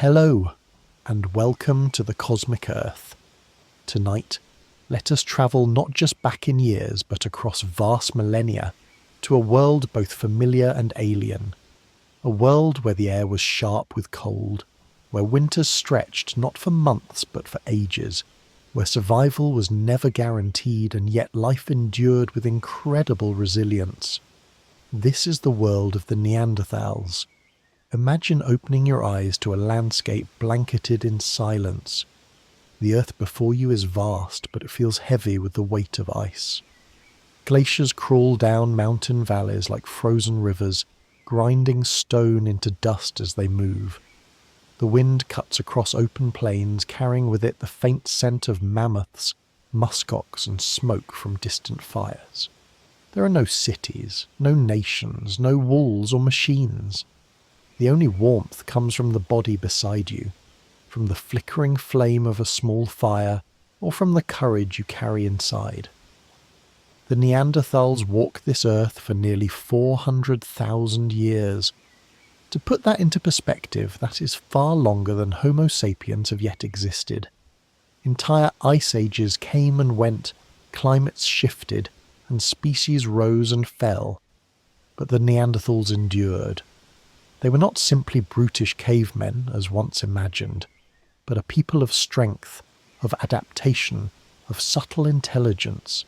Hello, and welcome to the Cosmic Earth. Tonight, let us travel not just back in years, but across vast millennia, to a world both familiar and alien. A world where the air was sharp with cold, where winters stretched not for months but for ages, where survival was never guaranteed and yet life endured with incredible resilience. This is the world of the Neanderthals. Imagine opening your eyes to a landscape blanketed in silence. The earth before you is vast, but it feels heavy with the weight of ice. Glaciers crawl down mountain valleys like frozen rivers, grinding stone into dust as they move. The wind cuts across open plains, carrying with it the faint scent of mammoths, muskox, and smoke from distant fires. There are no cities, no nations, no walls or machines. The only warmth comes from the body beside you, from the flickering flame of a small fire, or from the courage you carry inside. The Neanderthals walked this earth for nearly 400,000 years. To put that into perspective, that is far longer than Homo sapiens have yet existed. Entire ice ages came and went, climates shifted, and species rose and fell. But the Neanderthals endured. They were not simply brutish cavemen, as once imagined, but a people of strength, of adaptation, of subtle intelligence.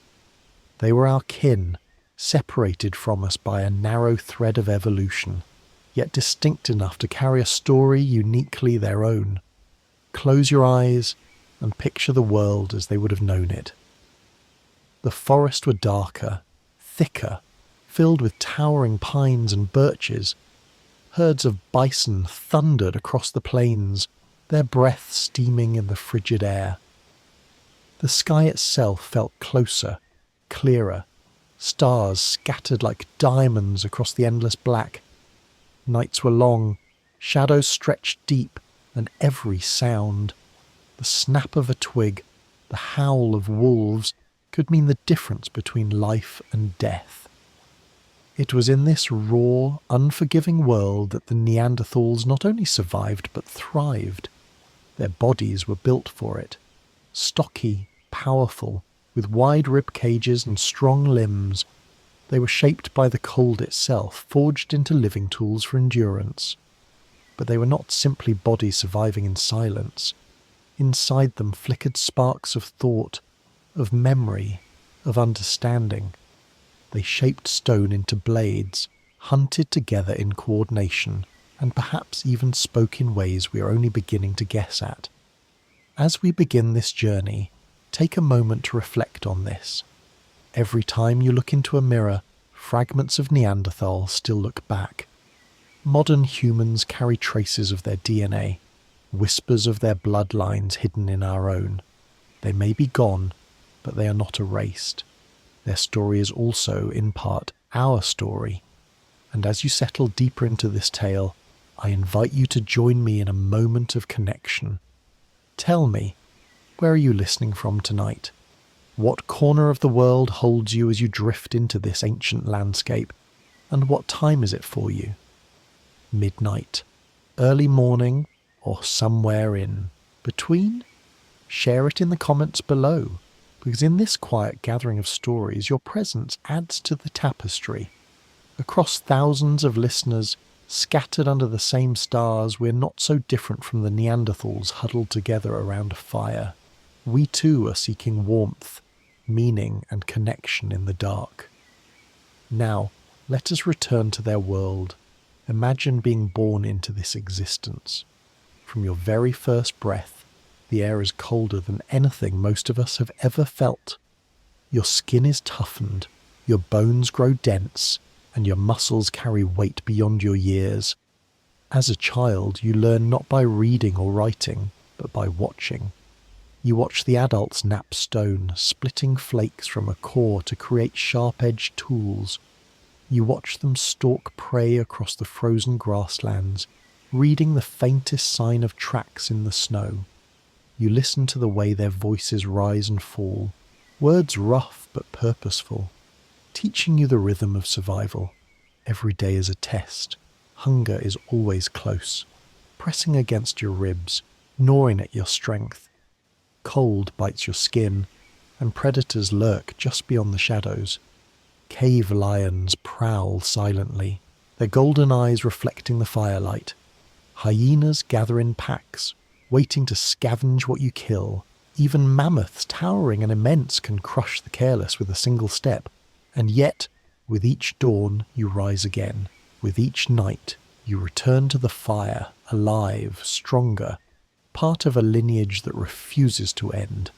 They were our kin, separated from us by a narrow thread of evolution, yet distinct enough to carry a story uniquely their own. Close your eyes and picture the world as they would have known it. The forests were darker, thicker, filled with towering pines and birches. Herds of bison thundered across the plains, their breath steaming in the frigid air. The sky itself felt closer, clearer, stars scattered like diamonds across the endless black. Nights were long, shadows stretched deep, and every sound, the snap of a twig, the howl of wolves, could mean the difference between life and death. It was in this raw, unforgiving world that the Neanderthals not only survived but thrived. Their bodies were built for it. Stocky, powerful, with wide rib cages and strong limbs, they were shaped by the cold itself, forged into living tools for endurance. But they were not simply bodies surviving in silence. Inside them flickered sparks of thought, of memory, of understanding. They shaped stone into blades, hunted together in coordination, and perhaps even spoke in ways we are only beginning to guess at. As we begin this journey, take a moment to reflect on this. Every time you look into a mirror, fragments of Neanderthal still look back. Modern humans carry traces of their DNA, whispers of their bloodlines hidden in our own. They may be gone, but they are not erased. Their story is also, in part, our story. And as you settle deeper into this tale, I invite you to join me in a moment of connection. Tell me, where are you listening from tonight? What corner of the world holds you as you drift into this ancient landscape? And what time is it for you? Midnight, early morning, or somewhere in between? Share it in the comments below, because in this quiet gathering of stories, your presence adds to the tapestry. Across thousands of listeners, scattered under the same stars, we're not so different from the Neanderthals huddled together around a fire. We too are seeking warmth, meaning and connection in the dark. Now, let us return to their world. Imagine being born into this existence. From your very first breath, the air is colder than anything most of us have ever felt. Your skin is toughened, your bones grow dense, and your muscles carry weight beyond your years. As a child, you learn not by reading or writing, but by watching. You watch the adults knap stone, splitting flakes from a core to create sharp-edged tools. You watch them stalk prey across the frozen grasslands, reading the faintest sign of tracks in the snow. You listen to the way their voices rise and fall, words rough but purposeful, teaching you the rhythm of survival. Every day is a test. Hunger is always close. pressing against your ribs, gnawing at your strength. Cold bites your skin, and predators lurk just beyond the shadows. Cave lions prowl silently, their golden eyes reflecting the firelight. Hyenas gather in packs, waiting to scavenge what you kill. Even mammoths, towering and immense, can crush the careless with a single step. And yet, with each dawn you rise again. With each night you return to the fire, alive, stronger, part of a lineage that refuses to end.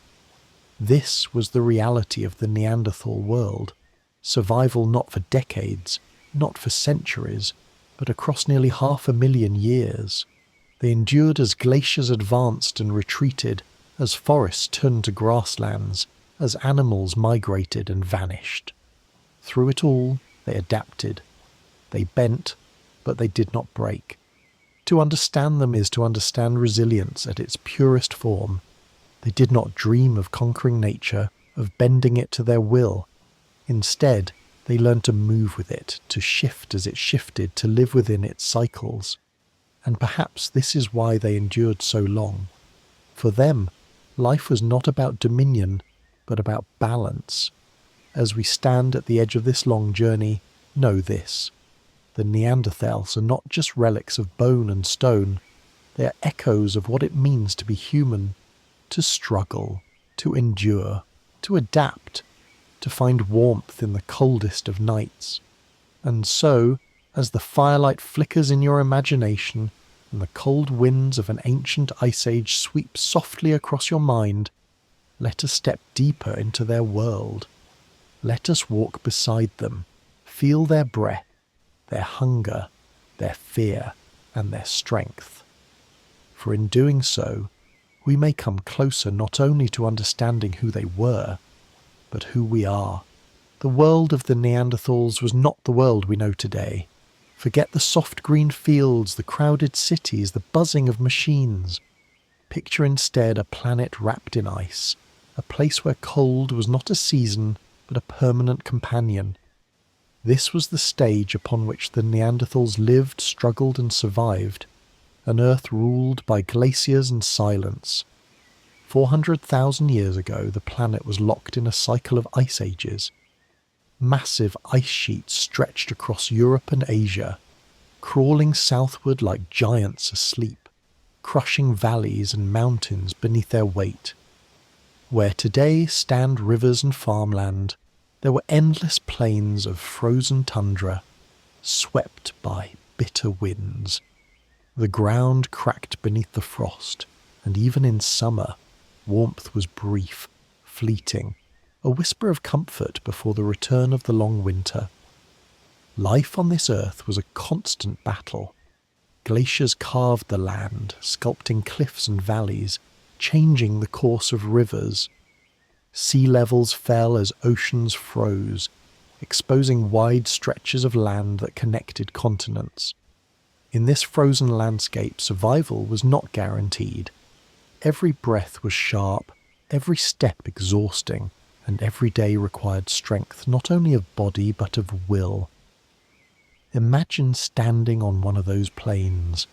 This was the reality of the Neanderthal world. Survival not for decades, not for centuries, but across nearly 500,000 years. They endured as glaciers advanced and retreated, as forests turned to grasslands, as animals migrated and vanished. Through it all, they adapted. They bent, but they did not break. To understand them is to understand resilience at its purest form. They did not dream of conquering nature, of bending it to their will. Instead, they learned to move with it, to shift as it shifted, to live within its cycles. And perhaps this is why they endured so long. For them, life was not about dominion, but about balance. As we stand at the edge of this long journey, know this. The Neanderthals are not just relics of bone and stone. They are echoes of what it means to be human, to struggle, to endure, to adapt, to find warmth in the coldest of nights. And so, as the firelight flickers in your imagination and the cold winds of an ancient ice age sweep softly across your mind, let us step deeper into their world. Let us walk beside them, feel their breath, their hunger, their fear, and their strength. For in doing so, we may come closer not only to understanding who they were, but who we are. The world of the Neanderthals was not the world we know today. Forget the soft green fields, the crowded cities, the buzzing of machines. Picture instead a planet wrapped in ice, a place where cold was not a season, but a permanent companion. This was the stage upon which the Neanderthals lived, struggled and survived, an earth ruled by glaciers and silence. 400,000 years ago, the planet was locked in a cycle of ice ages. Massive ice sheets stretched across Europe and Asia, crawling southward like giants asleep, crushing valleys and mountains beneath their weight. Where today stand rivers and farmland, there were endless plains of frozen tundra, swept by bitter winds. The ground cracked beneath the frost, and even in summer, warmth was brief, fleeting, a whisper of comfort before the return of the long winter. Life on this earth was a constant battle. Glaciers carved the land, sculpting cliffs and valleys, changing the course of rivers. Sea levels fell as oceans froze, exposing wide stretches of land that connected continents. In this frozen landscape, survival was not guaranteed. Every breath was sharp, every step exhausting, and every day required strength not only of body but of will. Imagine standing on one of those plains.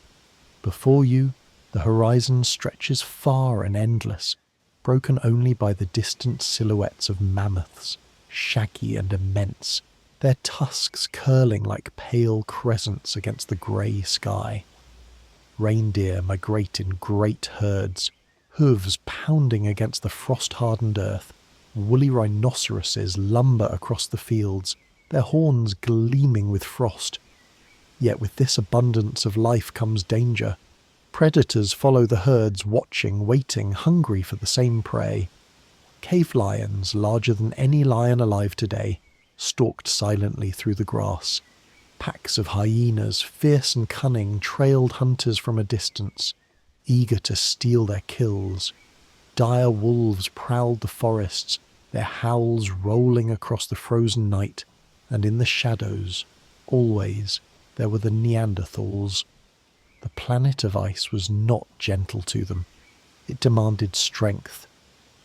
Before you, the horizon stretches far and endless, broken only by the distant silhouettes of mammoths, shaggy and immense, their tusks curling like pale crescents against the grey sky. Reindeer migrate in great herds, hooves pounding against the frost-hardened earth. Woolly rhinoceroses lumber across the fields, their horns gleaming with frost. Yet with this abundance of life comes danger. Predators follow the herds, watching, waiting, hungry for the same prey. Cave lions, larger than any lion alive today, stalked silently through the grass. Packs of hyenas, fierce and cunning, trailed hunters from a distance, eager to steal their kills. Dire wolves prowled the forests, their howls rolling across the frozen night, and in the shadows, always, there were the Neanderthals. The planet of ice was not gentle to them. It demanded strength.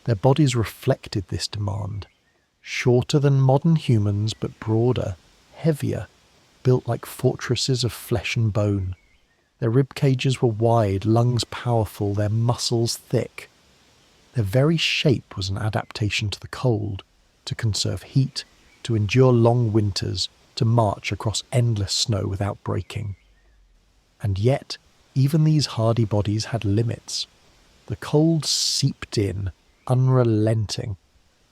Their bodies reflected this demand. Shorter than modern humans, but broader, heavier, built like fortresses of flesh and bone. Their rib cages were wide, lungs powerful, their muscles thick. Their very shape was an adaptation to the cold, to conserve heat, to endure long winters, to march across endless snow without breaking. And yet, even these hardy bodies had limits. The cold seeped in, unrelenting,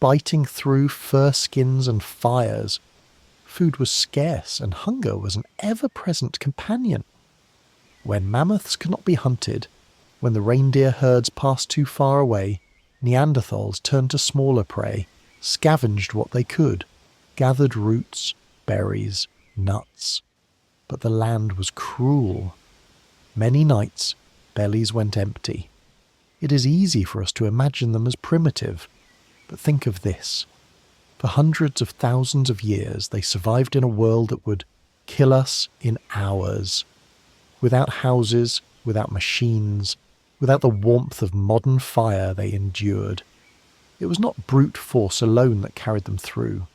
biting through fur skins and fires. Food was scarce, and hunger was an ever-present companion. When mammoths could not be hunted, when the reindeer herds passed too far away, Neanderthals turned to smaller prey, scavenged what they could, gathered roots, berries, nuts. But the land was cruel. Many nights, bellies went empty. It is easy for us to imagine them as primitive, but think of this. For hundreds of thousands of years, they survived in a world that would kill us in hours. Without houses, without machines, without the warmth of modern fire, they endured. It was not brute force alone that carried them through.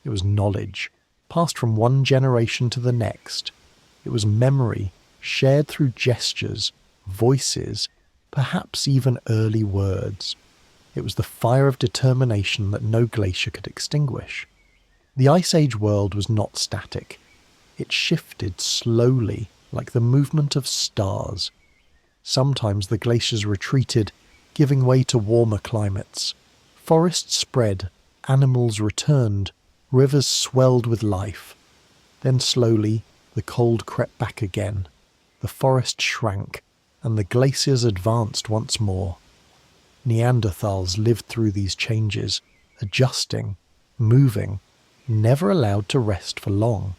It was knowledge, passed from one generation to the next. It was memory, shared through gestures, voices, perhaps even early words. It was the fire of determination that no glacier could extinguish. The Ice Age world was not static. It shifted slowly, like the movement of stars. Sometimes the glaciers retreated, giving way to warmer climates. Forests spread, animals returned, rivers swelled with life. Then slowly, the cold crept back again. The forest shrank, and the glaciers advanced once more. Neanderthals lived through these changes, adjusting, moving, never allowed to rest for long.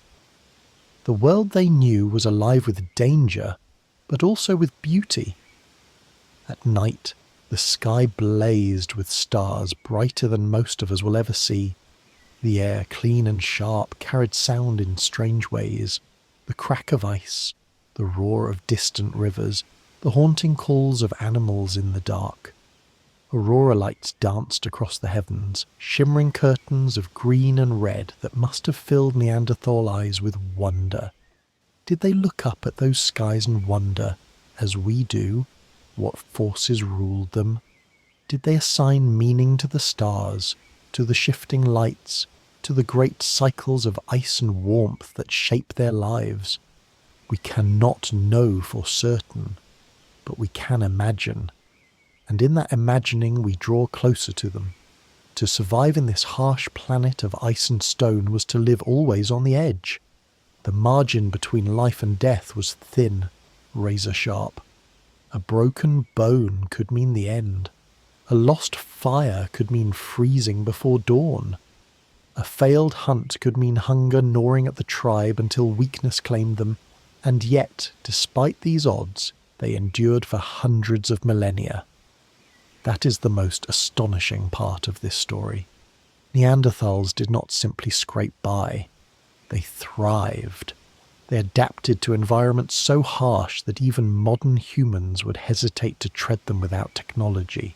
The world they knew was alive with danger, but also with beauty. At night, the sky blazed with stars brighter than most of us will ever see. The air, clean and sharp, carried sound in strange ways. The crack of ice, the roar of distant rivers, the haunting calls of animals in the dark. Aurora lights danced across the heavens, shimmering curtains of green and red that must have filled Neanderthal eyes with wonder. Did they look up at those skies and wonder, as we do, what forces ruled them? Did they assign meaning to the stars, to the shifting lights, to the great cycles of ice and warmth that shape their lives? We cannot know for certain, but we can imagine. And in that imagining we draw closer to them. To survive in this harsh planet of ice and stone was to live always on the edge. The margin between life and death was thin, razor sharp. A broken bone could mean the end. A lost fire could mean freezing before dawn. A failed hunt could mean hunger gnawing at the tribe until weakness claimed them. And yet, despite these odds, they endured for hundreds of millennia. That is the most astonishing part of this story. Neanderthals did not simply scrape by. They thrived. They adapted to environments so harsh that even modern humans would hesitate to tread them without technology.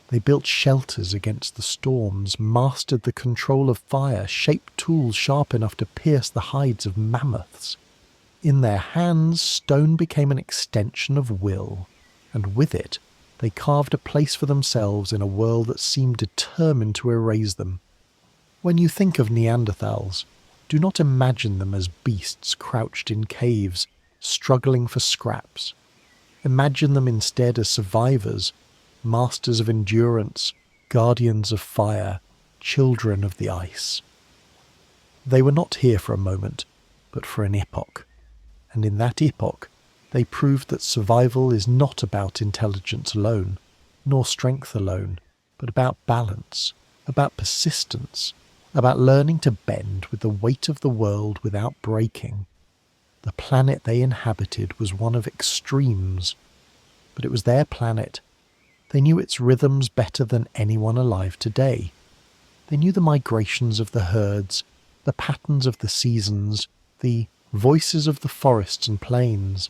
They built shelters against the storms, mastered the control of fire, shaped tools sharp enough to pierce the hides of mammoths. In their hands, stone became an extension of will, and with it, they carved a place for themselves in a world that seemed determined to erase them. When you think of Neanderthals, do not imagine them as beasts crouched in caves, struggling for scraps. Imagine them instead as survivors, masters of endurance, guardians of fire, children of the ice. They were not here for a moment, but for an epoch. And in that epoch, they proved that survival is not about intelligence alone, nor strength alone, but about balance, about persistence, about learning to bend with the weight of the world without breaking. The planet they inhabited was one of extremes, but it was their planet. They knew its rhythms better than anyone alive today. They knew the migrations of the herds, the patterns of the seasons, the voices of the forests and plains.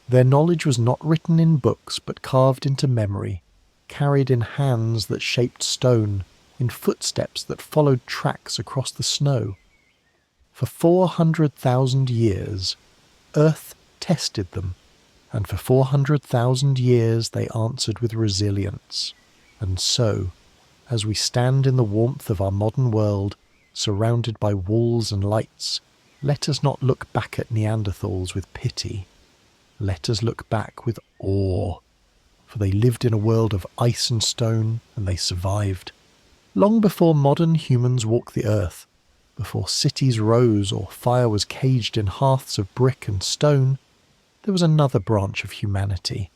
Their knowledge was not written in books, but carved into memory, carried in hands that shaped stone, in footsteps that followed tracks across the snow. For 400,000 years, Earth tested them, and for 400,000 years they answered with resilience. And so, as we stand in the warmth of our modern world, surrounded by walls and lights, let us not look back at Neanderthals with pity. Let us look back with awe, for they lived in a world of ice and stone, and they survived. Long before modern humans walked the earth, before cities rose or fire was caged in hearths of brick and stone, there was another branch of humanity.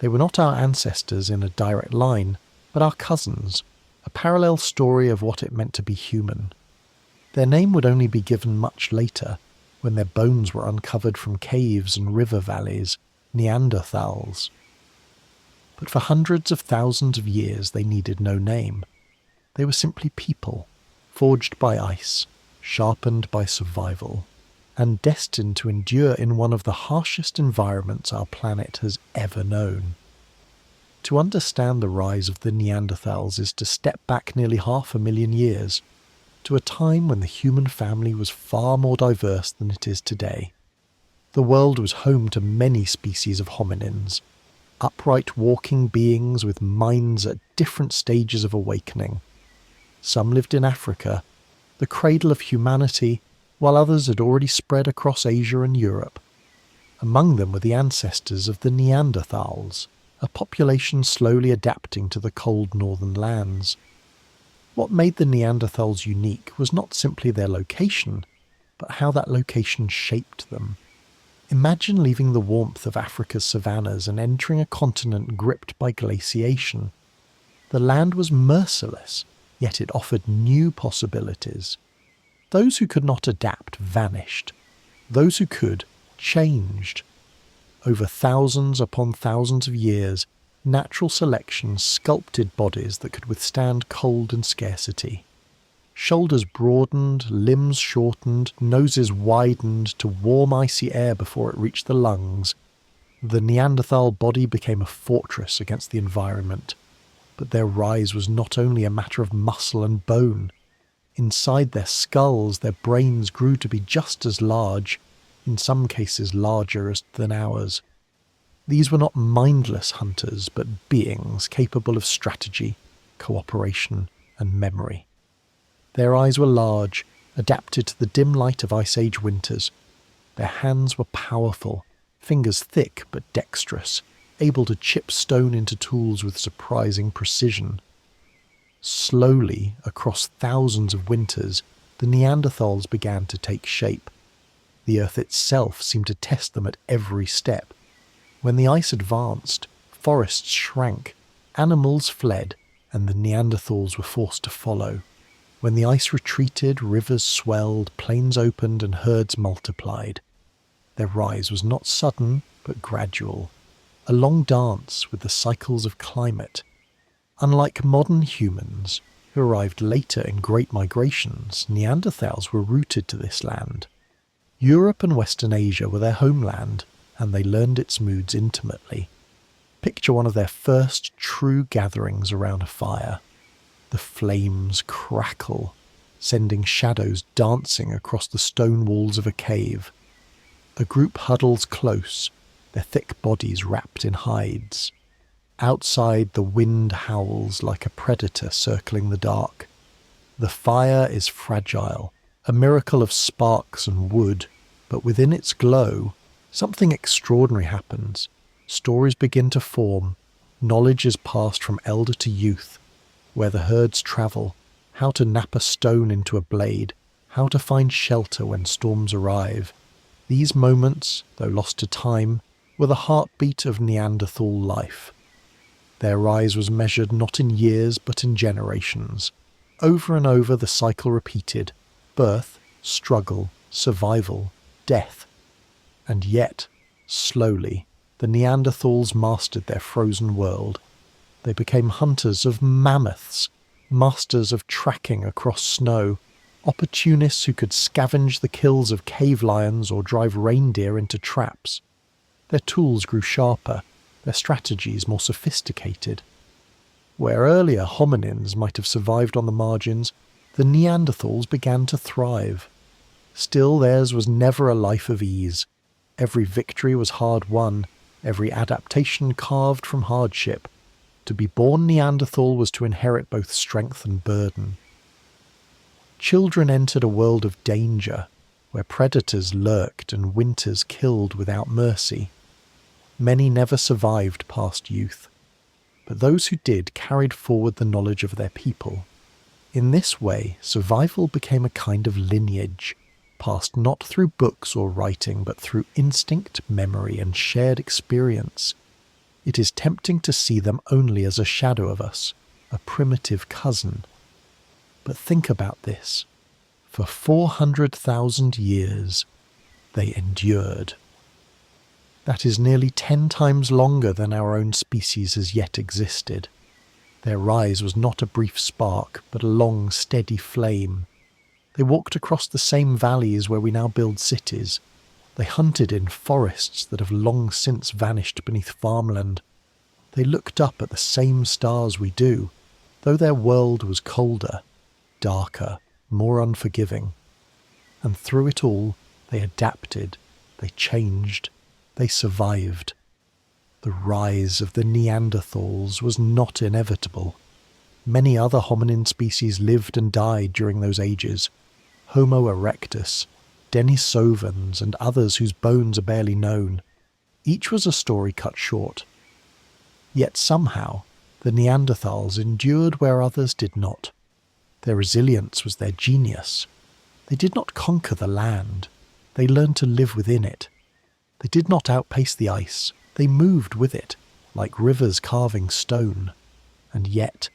They were not our ancestors in a direct line, but our cousins, a parallel story of what it meant to be human. Their name would only be given much later, when their bones were uncovered from caves and river valleys, Neanderthals. But for hundreds of thousands of years they needed no name. They were simply people, forged by ice, sharpened by survival, and destined to endure in one of the harshest environments our planet has ever known. To understand the rise of the Neanderthals is to step back nearly 500,000 years, to a time when the human family was far more diverse than it is today. The world was home to many species of hominins, upright walking beings with minds at different stages of awakening. Some lived in Africa, the cradle of humanity, while others had already spread across Asia and Europe. Among them were the ancestors of the Neanderthals, a population slowly adapting to the cold northern lands. What made the Neanderthals unique was not simply their location, but how that location shaped them. Imagine leaving the warmth of Africa's savannas and entering a continent gripped by glaciation. The land was merciless, yet it offered new possibilities. Those who could not adapt vanished. Those who could changed. Over thousands upon thousands of years, natural selection sculpted bodies that could withstand cold and scarcity. Shoulders broadened, limbs shortened, noses widened to warm icy air before it reached the lungs. The Neanderthal body became a fortress against the environment. But their rise was not only a matter of muscle and bone. Inside their skulls, their brains grew to be just as large, in some cases larger than ours. These were not mindless hunters, but beings capable of strategy, cooperation, and memory. Their eyes were large, adapted to the dim light of Ice Age winters. Their hands were powerful, fingers thick but dexterous, able to chip stone into tools with surprising precision. Slowly, across thousands of winters, the Neanderthals began to take shape. The earth itself seemed to test them at every step. When the ice advanced, forests shrank, animals fled, and the Neanderthals were forced to follow. When the ice retreated, rivers swelled, plains opened, and herds multiplied. Their rise was not sudden, but gradual. A long dance with the cycles of climate. Unlike modern humans, who arrived later in great migrations, Neanderthals were rooted to this land. Europe and Western Asia were their homeland, and they learned its moods intimately. Picture one of their first true gatherings around a fire. The flames crackle, sending shadows dancing across the stone walls of a cave. A group huddles close, their thick bodies wrapped in hides. Outside, the wind howls like a predator circling the dark. The fire is fragile, a miracle of sparks and wood, but within its glow, something extraordinary happens. Stories begin to form, knowledge is passed from elder to youth, where the herds travel, how to knap a stone into a blade, how to find shelter when storms arrive. These moments, though lost to time, were the heartbeat of Neanderthal life. Their rise was measured not in years but in generations. Over and over the cycle repeated: birth, struggle, survival, death. And yet, slowly, the Neanderthals mastered their frozen world. They became hunters of mammoths, masters of tracking across snow, opportunists who could scavenge the kills of cave lions or drive reindeer into traps. Their tools grew sharper, their strategies more sophisticated. Where earlier hominins might have survived on the margins, the Neanderthals began to thrive. Still, theirs was never a life of ease. Every victory was hard won, every adaptation carved from hardship. To be born Neanderthal was to inherit both strength and burden. Children entered a world of danger, where predators lurked and winters killed without mercy. Many never survived past youth, but those who did carried forward the knowledge of their people. In this way, survival became a kind of lineage, passed not through books or writing, but through instinct, memory, and shared experience. It is tempting to see them only as a shadow of us, a primitive cousin. But think about this. For 400,000 years, they endured. That is nearly 10 times longer than our own species has yet existed. Their rise was not a brief spark, but a long, steady flame. They walked across the same valleys where we now build cities. They hunted in forests that have long since vanished beneath farmland. They looked up at the same stars we do, though their world was colder, darker, more unforgiving. And through it all, they adapted, they changed, they survived. The rise of the Neanderthals was not inevitable. Many other hominin species lived and died during those ages. Homo erectus, Denisovans, and others whose bones are barely known. Each was a story cut short. Yet somehow, the Neanderthals endured where others did not. Their resilience was their genius. They did not conquer the land. They learned to live within it. They did not outpace the ice. They moved with it, like rivers carving stone. And yet,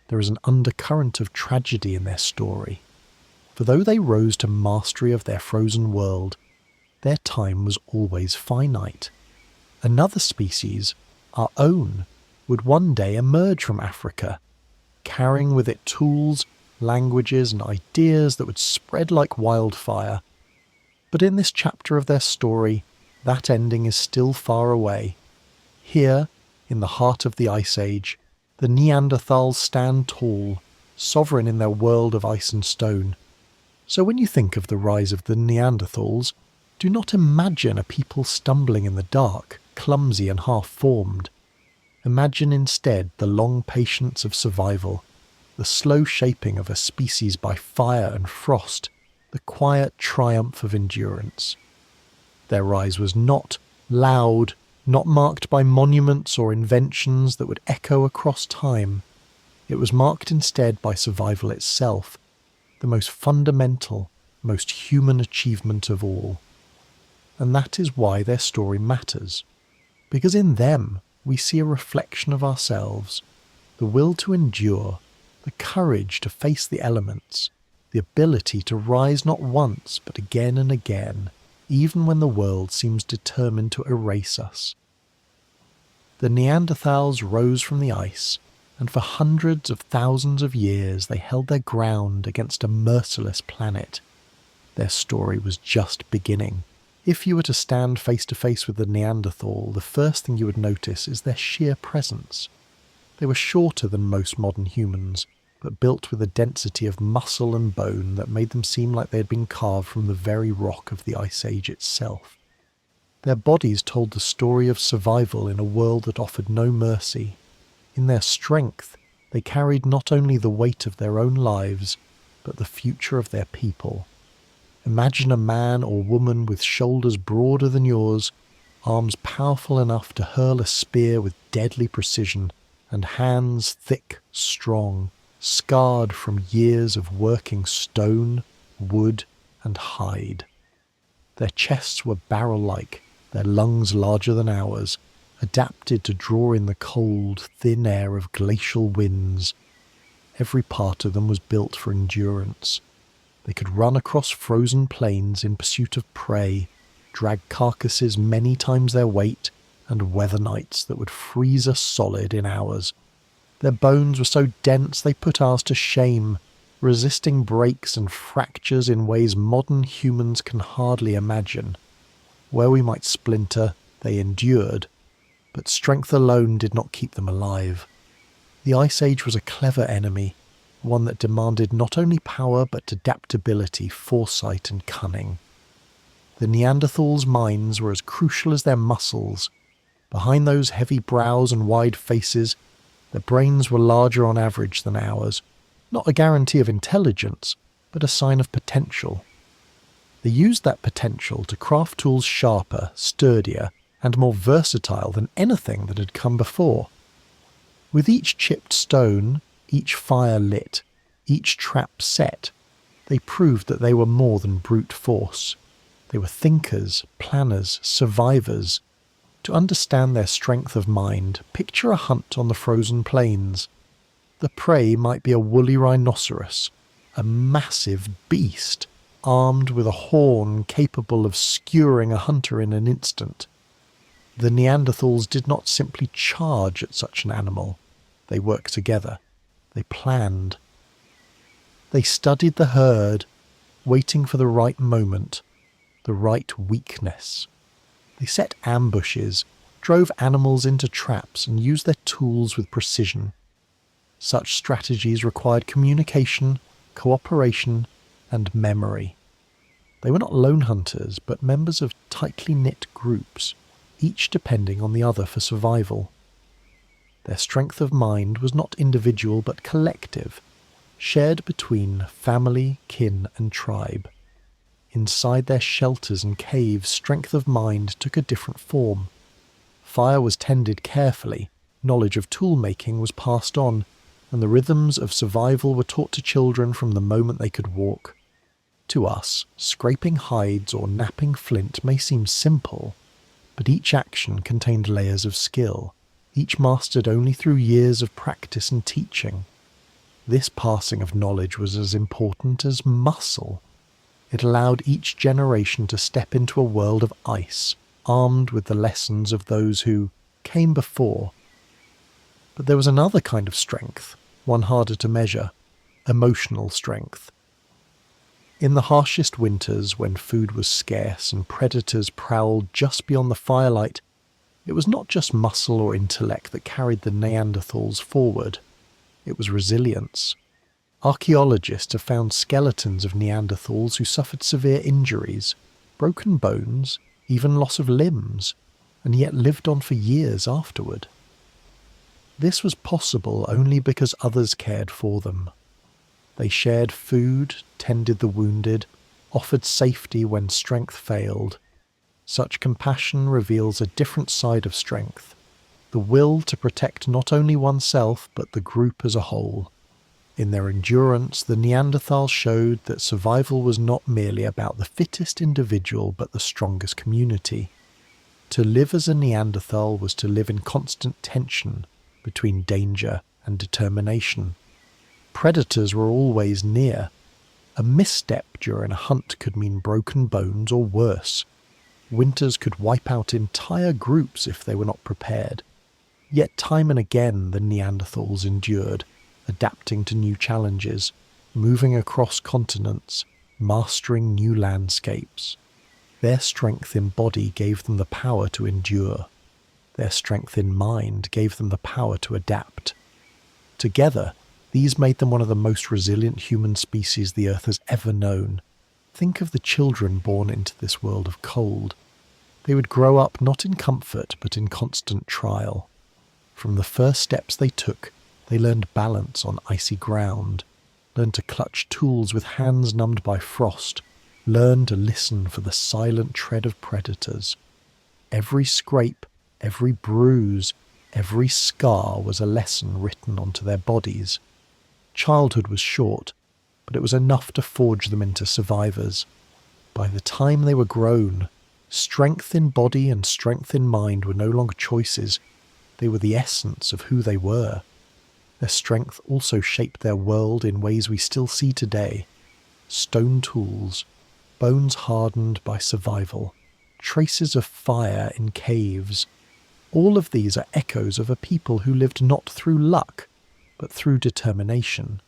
there is an undercurrent of tragedy in their story. For though they rose to mastery of their frozen world, their time was always finite. Another species, our own, would one day emerge from Africa, carrying with it tools, languages, and ideas that would spread like wildfire. But in this chapter of their story, that ending is still far away. Here, in the heart of the Ice Age, the Neanderthals stand tall, sovereign in their world of ice and stone. So when you think of the rise of the Neanderthals, do not imagine a people stumbling in the dark, clumsy and half-formed. Imagine instead the long patience of survival, the slow shaping of a species by fire and frost, the quiet triumph of endurance. Their rise was not loud, not marked by monuments or inventions that would echo across time. It was marked instead by survival itself, the most fundamental, most human achievement of all. And that is why their story matters, because in them we see a reflection of ourselves, the will to endure, the courage to face the elements, the ability to rise not once but again and again, even when the world seems determined to erase us. The Neanderthals rose from the ice, and for hundreds of thousands of years they held their ground against a merciless planet. Their story was just beginning. If you were to stand face to face with the Neanderthal, the first thing you would notice is their sheer presence. They were shorter than most modern humans, but built with a density of muscle and bone that made them seem like they had been carved from the very rock of the Ice Age itself. Their bodies told the story of survival in a world that offered no mercy. In their strength, they carried not only the weight of their own lives, but the future of their people. Imagine a man or woman with shoulders broader than yours, arms powerful enough to hurl a spear with deadly precision, and hands thick, strong, scarred from years of working stone, wood, and hide. Their chests were barrel-like, their lungs larger than ours, adapted to draw in the cold, thin air of glacial winds. Every part of them was built for endurance. They could run across frozen plains in pursuit of prey, drag carcasses many times their weight, and weather nights that would freeze us solid in hours. Their bones were so dense they put ours to shame, resisting breaks and fractures in ways modern humans can hardly imagine. Where we might splinter, they endured, but strength alone did not keep them alive. The Ice Age was a clever enemy, one that demanded not only power but adaptability, foresight and cunning. The Neanderthals' minds were as crucial as their muscles. Behind those heavy brows and wide faces, their brains were larger on average than ours, not a guarantee of intelligence, but a sign of potential. They used that potential to craft tools sharper, sturdier, and more versatile than anything that had come before. With each chipped stone, each fire lit, each trap set, they proved that they were more than brute force. They were thinkers, planners, survivors. To understand their strength of mind, picture a hunt on the frozen plains. The prey might be a woolly rhinoceros, a massive beast, armed with a horn capable of skewering a hunter in an instant. The Neanderthals did not simply charge at such an animal. They worked together. They planned. They studied the herd, waiting for the right moment, the right weakness. They set ambushes, drove animals into traps, and used their tools with precision. Such strategies required communication, cooperation, and memory. They were not lone hunters, but members of tightly knit groups, each depending on the other for survival. Their strength of mind was not individual but collective, shared between family, kin, and tribe. Inside their shelters and caves, strength of mind took a different form. Fire was tended carefully, knowledge of tool-making was passed on, and the rhythms of survival were taught to children from the moment they could walk. To us, scraping hides or knapping flint may seem simple, but each action contained layers of skill, each mastered only through years of practice and teaching. This passing of knowledge was as important as muscle. It allowed each generation to step into a world of ice, armed with the lessons of those who came before. But there was another kind of strength, one harder to measure, emotional strength. In the harshest winters, when food was scarce and predators prowled just beyond the firelight, it was not just muscle or intellect that carried the Neanderthals forward. It was resilience. Archaeologists have found skeletons of Neanderthals who suffered severe injuries, broken bones, even loss of limbs, and yet lived on for years afterward. This was possible only because others cared for them. They shared food, tended the wounded, offered safety when strength failed. Such compassion reveals a different side of strength, the will to protect not only oneself but the group as a whole. In their endurance, the Neanderthals showed that survival was not merely about the fittest individual but the strongest community. To live as a Neanderthal was to live in constant tension between danger and determination. Predators were always near. A misstep during a hunt could mean broken bones or worse. Winters could wipe out entire groups if they were not prepared. Yet time and again the Neanderthals endured, adapting to new challenges, moving across continents, mastering new landscapes. Their strength in body gave them the power to endure. Their strength in mind gave them the power to adapt. Together, these made them one of the most resilient human species the Earth has ever known. Think of the children born into this world of cold. They would grow up not in comfort but in constant trial. From the first steps they took, they learned balance on icy ground, learned to clutch tools with hands numbed by frost, learned to listen for the silent tread of predators. Every scrape, every bruise, every scar was a lesson written onto their bodies. Childhood was short, but it was enough to forge them into survivors. By the time they were grown, strength in body and strength in mind were no longer choices. They were the essence of who they were. Their strength also shaped their world in ways we still see today. Stone tools, bones hardened by survival, traces of fire in caves. All of these are echoes of a people who lived not through luck, but through determination.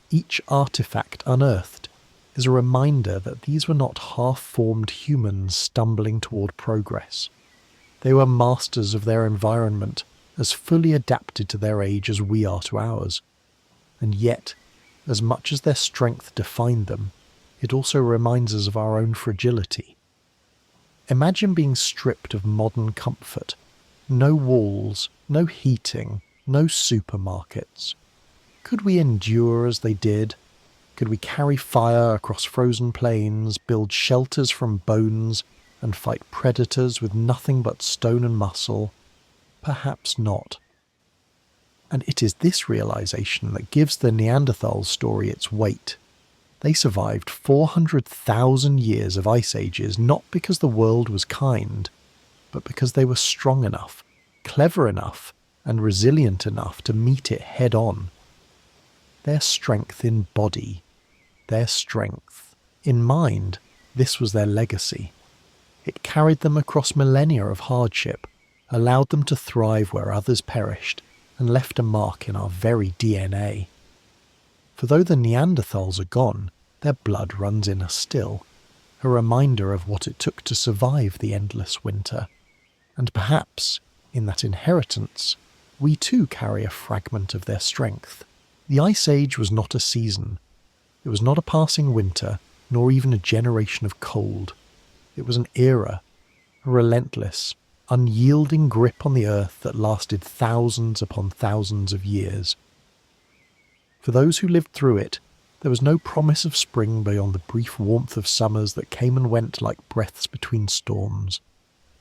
Each artifact unearthed is a reminder that these were not half-formed humans stumbling toward progress. They were masters of their environment, as fully adapted to their age as we are to ours. And yet, as much as their strength defined them, it also reminds us of our own fragility. Imagine being stripped of modern comfort, No walls, no heating, no supermarkets. Could we endure as they did? Could we carry fire across frozen plains, build shelters from bones, and fight predators with nothing but stone and muscle? Perhaps not. And it is this realization that gives the Neanderthals story its weight. They survived 400,000 years of ice ages not because the world was kind, but because they were strong enough, clever enough, and resilient enough to meet it head on. Their strength in body, their strength in mind, this was their legacy. It carried them across millennia of hardship, allowed them to thrive where others perished, and left a mark in our very DNA. For though the Neanderthals are gone, their blood runs in us still, a reminder of what it took to survive the endless winter. And perhaps, in that inheritance, we too carry a fragment of their strength. The Ice Age was not a season. It was not a passing winter, nor even a generation of cold. It was an era, a relentless, unyielding grip on the earth that lasted thousands upon thousands of years. For those who lived through it, there was no promise of spring beyond the brief warmth of summers that came and went like breaths between storms.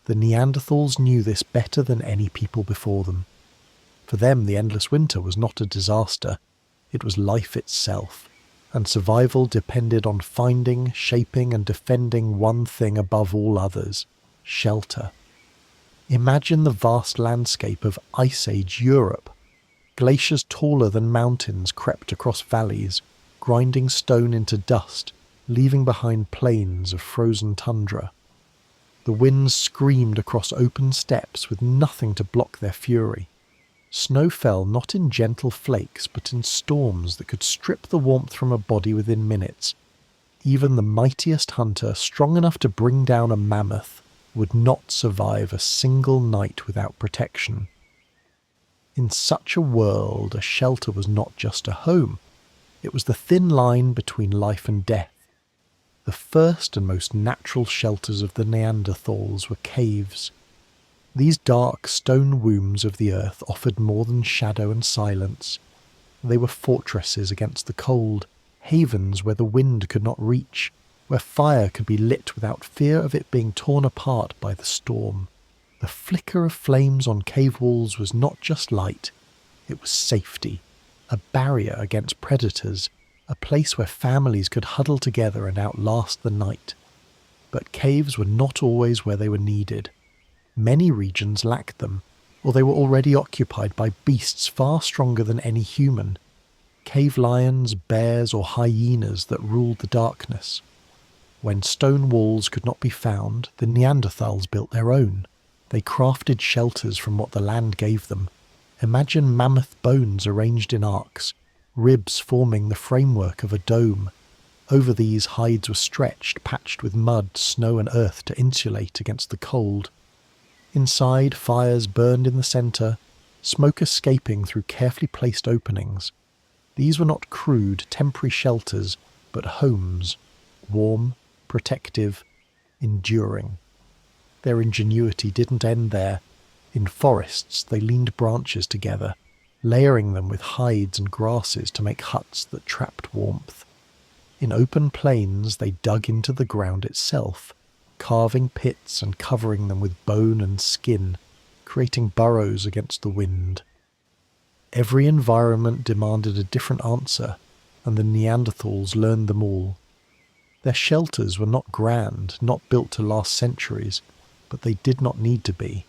The Neanderthals knew this better than any people before them. For them, the endless winter was not a disaster. It was life itself, and survival depended on finding, shaping, and defending one thing above all others: shelter. Imagine the vast landscape of Ice Age Europe. Glaciers taller than mountains crept across valleys, grinding stone into dust, leaving behind plains of frozen tundra. The winds screamed across open steppes with nothing to block their fury. Snow fell not in gentle flakes but in storms that could strip the warmth from a body within minutes. Even the mightiest hunter, strong enough to bring down a mammoth, would not survive a single night without protection. In such a world, a shelter was not just a home. It was the thin line between life and death. The first and most natural shelters of the Neanderthals were caves. These dark stone wombs of the earth offered more than shadow and silence. They were fortresses against the cold, havens where the wind could not reach, where fire could be lit without fear of it being torn apart by the storm. The flicker of flames on cave walls was not just light, it was safety, a barrier against predators, a place where families could huddle together and outlast the night. But caves were not always where they were needed. Many regions lacked them, or they were already occupied by beasts far stronger than any human. Cave lions, bears, or hyenas that ruled the darkness. When stone walls could not be found, the Neanderthals built their own. They crafted shelters from what the land gave them. Imagine mammoth bones arranged in arcs, ribs forming the framework of a dome. Over these, hides were stretched, patched with mud, snow and earth to insulate against the cold. Inside, fires burned in the centre, smoke escaping through carefully placed openings. These were not crude, temporary shelters, but homes, warm, protective, enduring. Their ingenuity didn't end there. In forests, they leaned branches together, layering them with hides and grasses to make huts that trapped warmth. In open plains, they dug into the ground itself, carving pits and covering them with bone and skin, creating burrows against the wind. Every environment demanded a different answer, and the Neanderthals learned them all. Their shelters were not grand, not built to last centuries, but they did not need to be.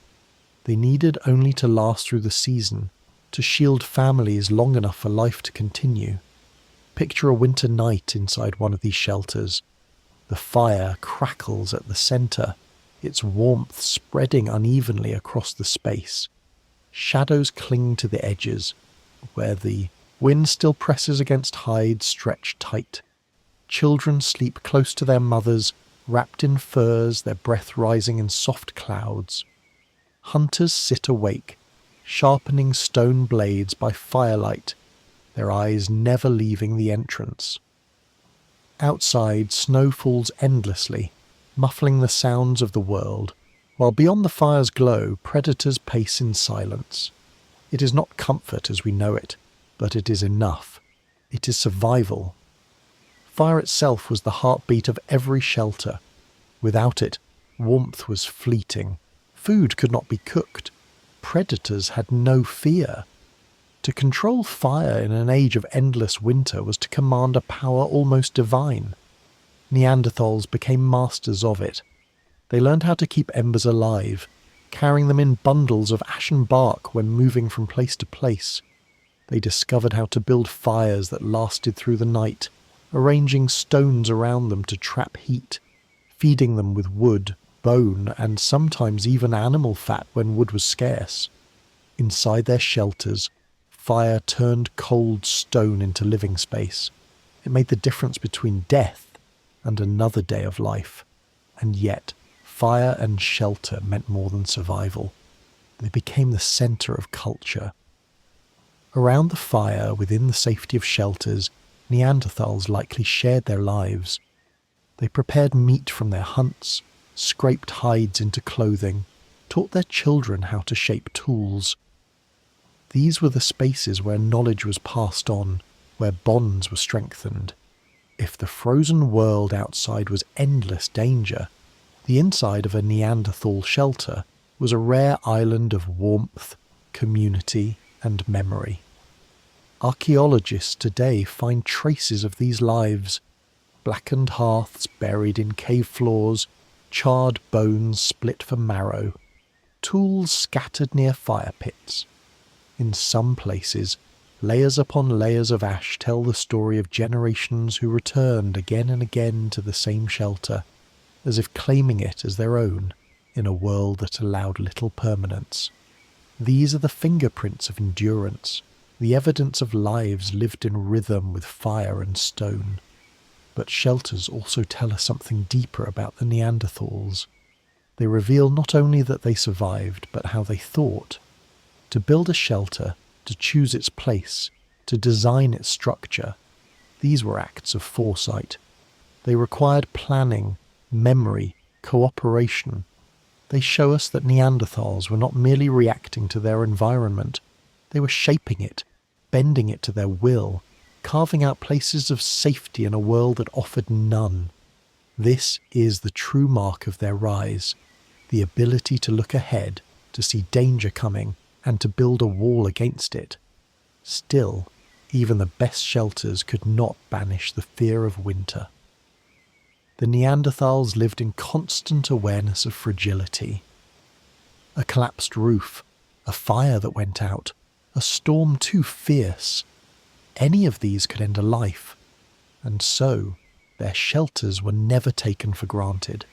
They needed only to last through the season, to shield families long enough for life to continue. Picture a winter night inside one of these shelters. The fire crackles at the centre, its warmth spreading unevenly across the space. Shadows cling to the edges, where the wind still presses against hides stretched tight. Children sleep close to their mothers, wrapped in furs, their breath rising in soft clouds. Hunters sit awake, sharpening stone blades by firelight, their eyes never leaving the entrance. Outside, snow falls endlessly, muffling the sounds of the world, While beyond the fire's glow, predators pace in silence. It is not comfort as we know it, but it is enough. It is survival. Fire itself was the heartbeat of every shelter. Without it, warmth was fleeting. Food could not be cooked. Predators had no fear. To control fire in an age of endless winter was to command a power almost divine. Neanderthals became masters of it. They learned how to keep embers alive, carrying them in bundles of ashen bark when moving from place to place. They discovered how to build fires that lasted through the night, arranging stones around them to trap heat, feeding them with wood, bone, and sometimes even animal fat when wood was scarce. Inside their shelters, fire turned cold stone into living space. It made the difference between death and another day of life. And yet, fire and shelter meant more than survival. They became the centre of culture. Around the fire, within the safety of shelters, Neanderthals likely shared their lives. They prepared meat from their hunts, scraped hides into clothing, taught their children how to shape tools. These were the spaces where knowledge was passed on, where bonds were strengthened. If the frozen world outside was endless danger, the inside of a Neanderthal shelter was a rare island of warmth, community, and memory. Archaeologists today find traces of these lives: blackened hearths buried in cave floors, charred bones split for marrow, tools scattered near fire pits. In some places, layers upon layers of ash tell the story of generations who returned again and again to the same shelter, as if claiming it as their own in a world that allowed little permanence. These are the fingerprints of endurance, the evidence of lives lived in rhythm with fire and stone. But shelters also tell us something deeper about the Neanderthals. They reveal not only that they survived, but how they thought. To build a shelter, to choose its place, to design its structure, these were acts of foresight. They required planning, memory, cooperation. They show us that Neanderthals were not merely reacting to their environment. They were shaping it, bending it to their will, carving out places of safety in a world that offered none. This is the true mark of their rise, the ability to look ahead, to see danger coming, and to build a wall against it. Still, even the best shelters could not banish the fear of winter. The Neanderthals lived in constant awareness of fragility. A collapsed roof, a fire that went out, a storm too fierce. Any of these could end a life, and so their shelters were never taken for granted.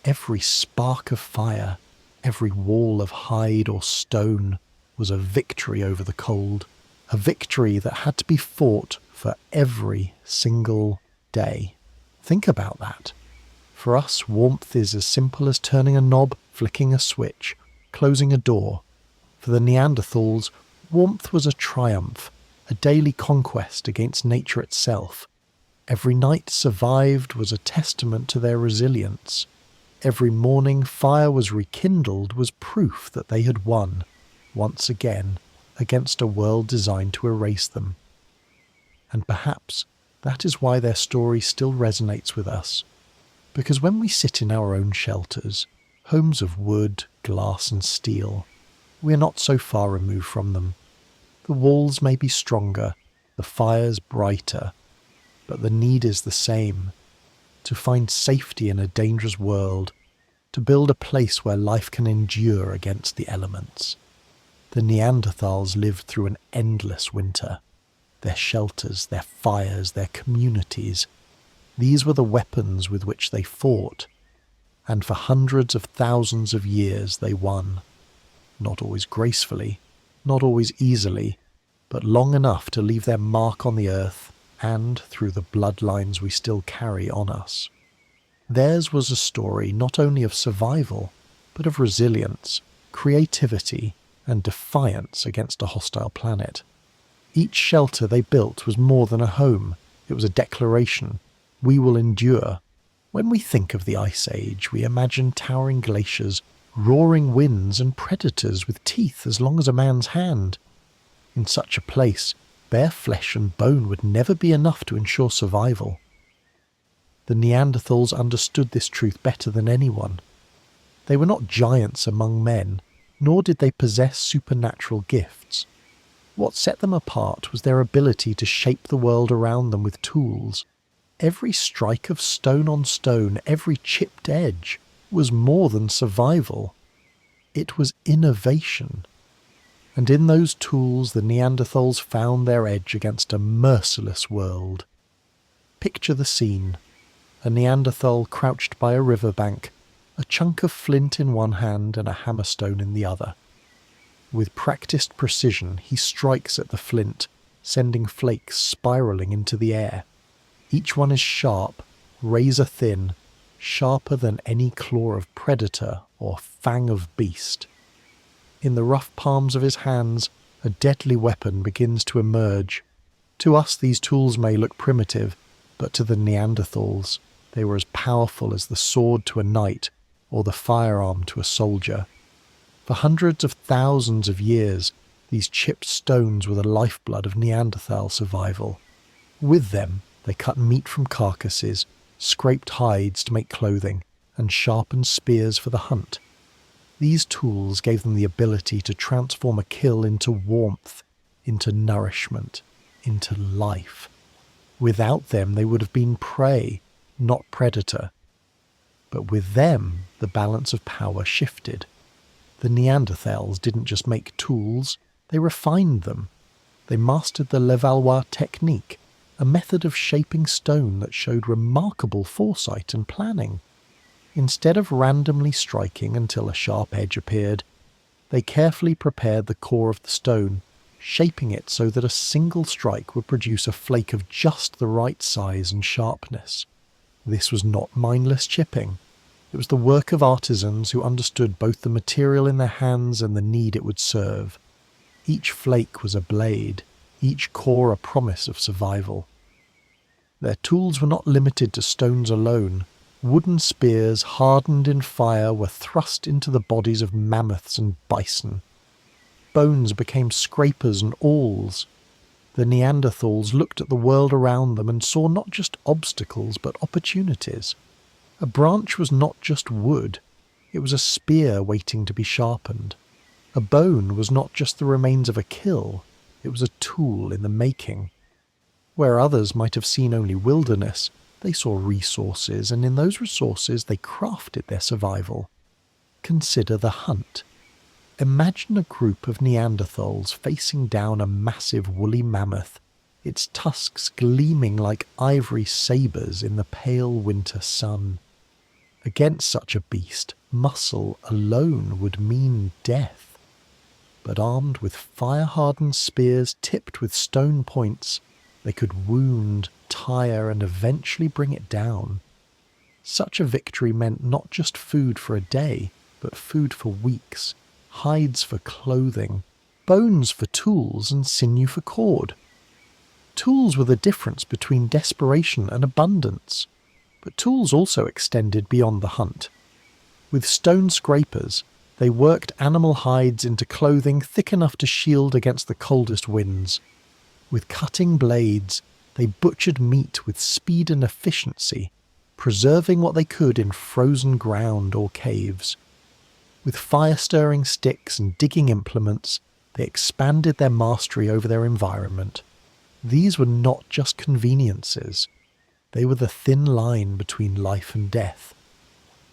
Every spark of fire, every wall of hide or stone was a victory over the cold, a victory that had to be fought for every single day. Think about that. For us, warmth is as simple as turning a knob, flicking a switch, closing a door. For the Neanderthals, warmth was a triumph, a daily conquest against nature itself. Every night survived was a testament to their resilience. Every morning fire was rekindled was proof that they had won, once again, against a world designed to erase them. And perhaps that is why their story still resonates with us. Because when we sit in our own shelters, homes of wood, glass and steel, we are not so far removed from them. The walls may be stronger, the fires brighter, but the need is the same: to find safety in a dangerous world, to build a place where life can endure against the elements. The Neanderthals lived through an endless winter. Their shelters, their fires, their communities, these were the weapons with which they fought, and for hundreds of thousands of years they won. Not always gracefully, not always easily, but long enough to leave their mark on the earth and through the bloodlines we still carry on us. Theirs was a story not only of survival, but of resilience, creativity, and defiance against a hostile planet. Each shelter they built was more than a home. It was a declaration: we will endure. When we think of the Ice Age, we imagine towering glaciers, roaring winds and predators with teeth as long as a man's hand. In such a place, bare flesh and bone would never be enough to ensure survival. The Neanderthals understood this truth better than anyone. They were not giants among men, nor did they possess supernatural gifts. What set them apart was their ability to shape the world around them with tools. Every strike of stone on stone, every chipped edge, was more than survival. It was innovation. And in those tools the Neanderthals found their edge against a merciless world. Picture the scene. A Neanderthal crouched by a riverbank, a chunk of flint in one hand and a hammerstone in the other. With practiced precision, he strikes at the flint, sending flakes spiralling into the air. Each one is sharp, razor-thin, sharper than any claw of predator or fang of beast. In the rough palms of his hands, a deadly weapon begins to emerge. To us these tools may look primitive, but to the Neanderthals, they were as powerful as the sword to a knight or the firearm to a soldier. For hundreds of thousands of years, these chipped stones were the lifeblood of Neanderthal survival. With them, they cut meat from carcasses, scraped hides to make clothing, and sharpened spears for the hunt. These tools gave them the ability to transform a kill into warmth, into nourishment, into life. Without them, they would have been prey, not predator. But with them, the balance of power shifted. The Neanderthals didn't just make tools, they refined them. They mastered the Levallois technique, a method of shaping stone that showed remarkable foresight and planning. Instead of randomly striking until a sharp edge appeared, they carefully prepared the core of the stone, shaping it so that a single strike would produce a flake of just the right size and sharpness. This was not mindless chipping. It was the work of artisans who understood both the material in their hands and the need it would serve. Each flake was a blade, each core a promise of survival. Their tools were not limited to stones alone. Wooden spears hardened in fire were thrust into the bodies of mammoths and bison. Bones became scrapers and awls. The Neanderthals looked at the world around them and saw not just obstacles but opportunities. A branch was not just wood, it was a spear waiting to be sharpened. A bone was not just the remains of a kill, it was a tool in the making. Where others might have seen only wilderness, they saw resources, and in those resources they crafted their survival. Consider the hunt. Imagine a group of Neanderthals facing down a massive woolly mammoth, its tusks gleaming like ivory sabres in the pale winter sun. Against such a beast, muscle alone would mean death. But armed with fire-hardened spears tipped with stone points, they could wound, tire, and eventually bring it down. Such a victory meant not just food for a day, but food for weeks, hides for clothing, bones for tools, and sinew for cord. Tools were the difference between desperation and abundance. But tools also extended beyond the hunt. With stone scrapers, they worked animal hides into clothing thick enough to shield against the coldest winds. With cutting blades, they butchered meat with speed and efficiency, preserving what they could in frozen ground or caves. With fire-stirring sticks and digging implements, they expanded their mastery over their environment. These were not just conveniences. They were the thin line between life and death.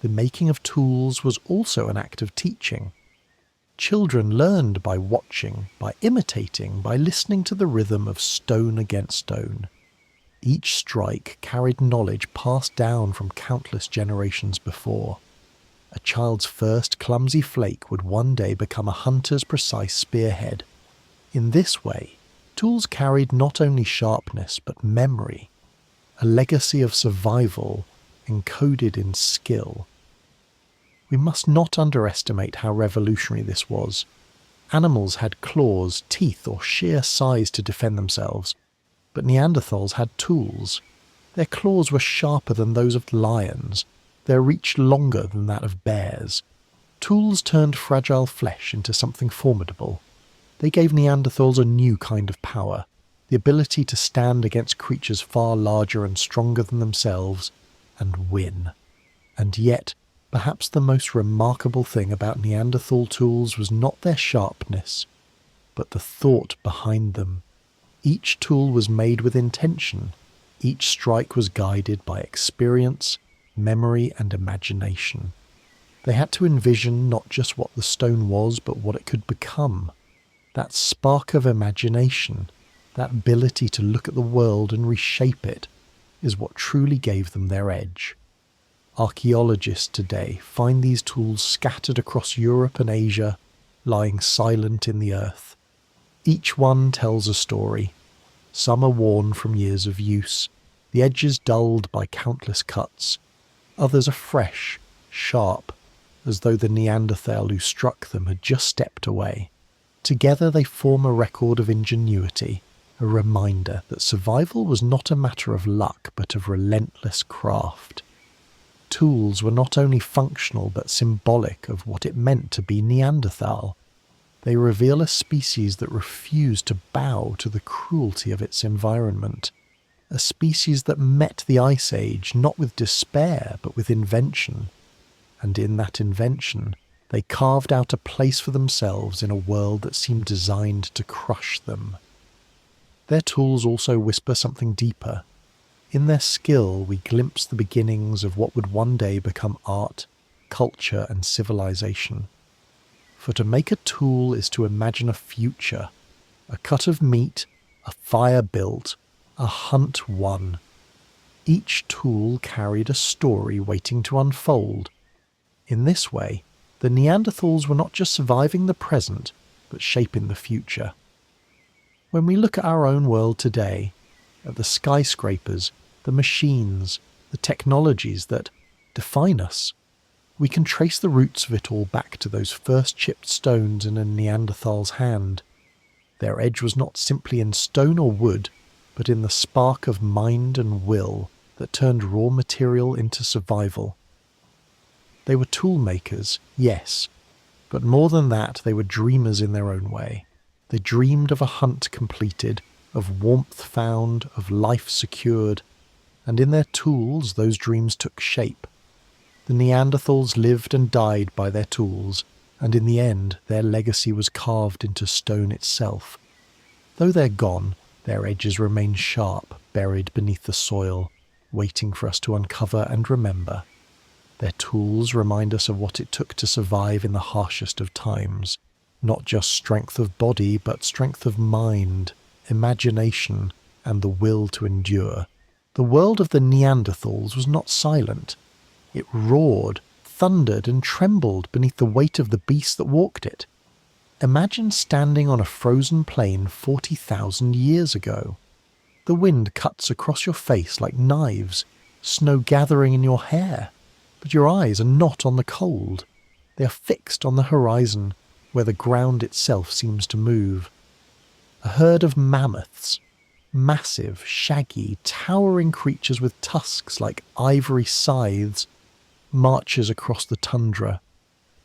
The making of tools was also an act of teaching. Children learned by watching, by imitating, by listening to the rhythm of stone against stone. Each strike carried knowledge passed down from countless generations before. A child's first clumsy flake would one day become a hunter's precise spearhead. In this way, tools carried not only sharpness but memory, a legacy of survival encoded in skill. We must not underestimate how revolutionary this was. Animals had claws, teeth, or sheer size to defend themselves, but Neanderthals had tools. Their claws were sharper than those of lions, their reach longer than that of bears. Tools turned fragile flesh into something formidable. They gave Neanderthals a new kind of power, the ability to stand against creatures far larger and stronger than themselves and win. And yet, perhaps the most remarkable thing about Neanderthal tools was not their sharpness, but the thought behind them. Each tool was made with intention. Each strike was guided by experience, memory, and imagination. They had to envision not just what the stone was, but what it could become. That spark of imagination, that ability to look at the world and reshape it, is what truly gave them their edge. Archaeologists today find these tools scattered across Europe and Asia, lying silent in the earth. Each one tells a story. Some are worn from years of use, the edges dulled by countless cuts. Others are fresh, sharp, as though the Neanderthal who struck them had just stepped away. Together they form a record of ingenuity, a reminder that survival was not a matter of luck but of relentless craft. Tools were not only functional but symbolic of what it meant to be Neanderthal. They reveal a species that refused to bow to the cruelty of its environment, a species that met the Ice Age not with despair but with invention. And in that invention, they carved out a place for themselves in a world that seemed designed to crush them. Their tools also whisper something deeper. In their skill, we glimpse the beginnings of what would one day become art, culture, and civilization. For to make a tool is to imagine a future, a cut of meat, a fire built, a hunt won. Each tool carried a story waiting to unfold. In this way, the Neanderthals were not just surviving the present, but shaping the future. When we look at our own world today, at the skyscrapers, the machines, the technologies that define us, we can trace the roots of it all back to those first chipped stones in a Neanderthal's hand. Their edge was not simply in stone or wood, but in the spark of mind and will that turned raw material into survival. They were tool makers, yes, but more than that, they were dreamers in their own way. They dreamed of a hunt completed, of warmth found, of life secured, and in their tools those dreams took shape. The Neanderthals lived and died by their tools, and in the end their legacy was carved into stone itself. Though they're gone, their edges remain sharp, buried beneath the soil, waiting for us to uncover and remember. Their tools remind us of what it took to survive in the harshest of times. Not just strength of body, but strength of mind, imagination, and the will to endure. The world of the Neanderthals was not silent. It roared, thundered, and trembled beneath the weight of the beast that walked it. Imagine standing on a frozen plain 40,000 years ago. The wind cuts across your face like knives, snow gathering in your hair. But your eyes are not on the cold. They are fixed on the horizon, where the ground itself seems to move. A herd of mammoths, massive, shaggy, towering creatures with tusks like ivory scythes, marches across the tundra.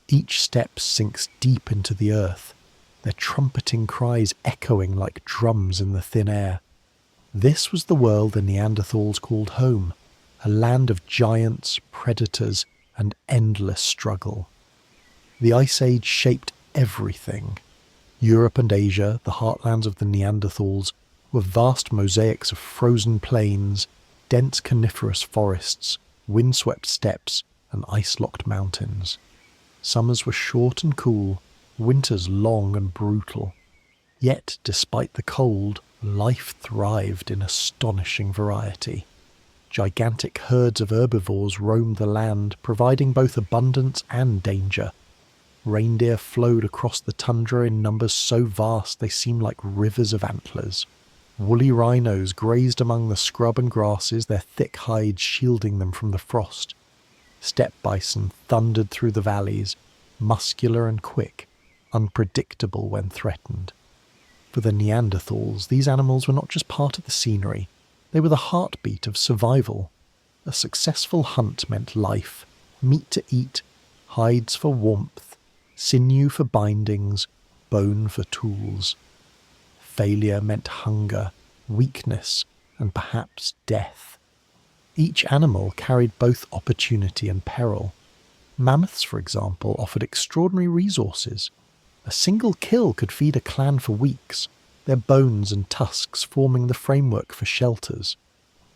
Each step sinks deep into the earth, their trumpeting cries echoing like drums in the thin air. This was the world the Neanderthals called home. A land of giants, predators, and endless struggle. The Ice Age shaped everything. Europe and Asia, the heartlands of the Neanderthals, were vast mosaics of frozen plains, dense coniferous forests, windswept steppes, and ice-locked mountains. Summers were short and cool, winters long and brutal. Yet, despite the cold, life thrived in astonishing variety. Gigantic herds of herbivores roamed the land, providing both abundance and danger. Reindeer flowed across the tundra in numbers so vast they seemed like rivers of antlers. Woolly rhinos grazed among the scrub and grasses, their thick hides shielding them from the frost. Steppe bison thundered through the valleys, muscular and quick, unpredictable when threatened. For the Neanderthals, these animals were not just part of the scenery. They were the heartbeat of survival. A successful hunt meant life, meat to eat, hides for warmth, sinew for bindings, bone for tools. Failure meant hunger, weakness, and perhaps death. Each animal carried both opportunity and peril. Mammoths, for example, offered extraordinary resources. A single kill could feed a clan for weeks, their bones and tusks forming the framework for shelters.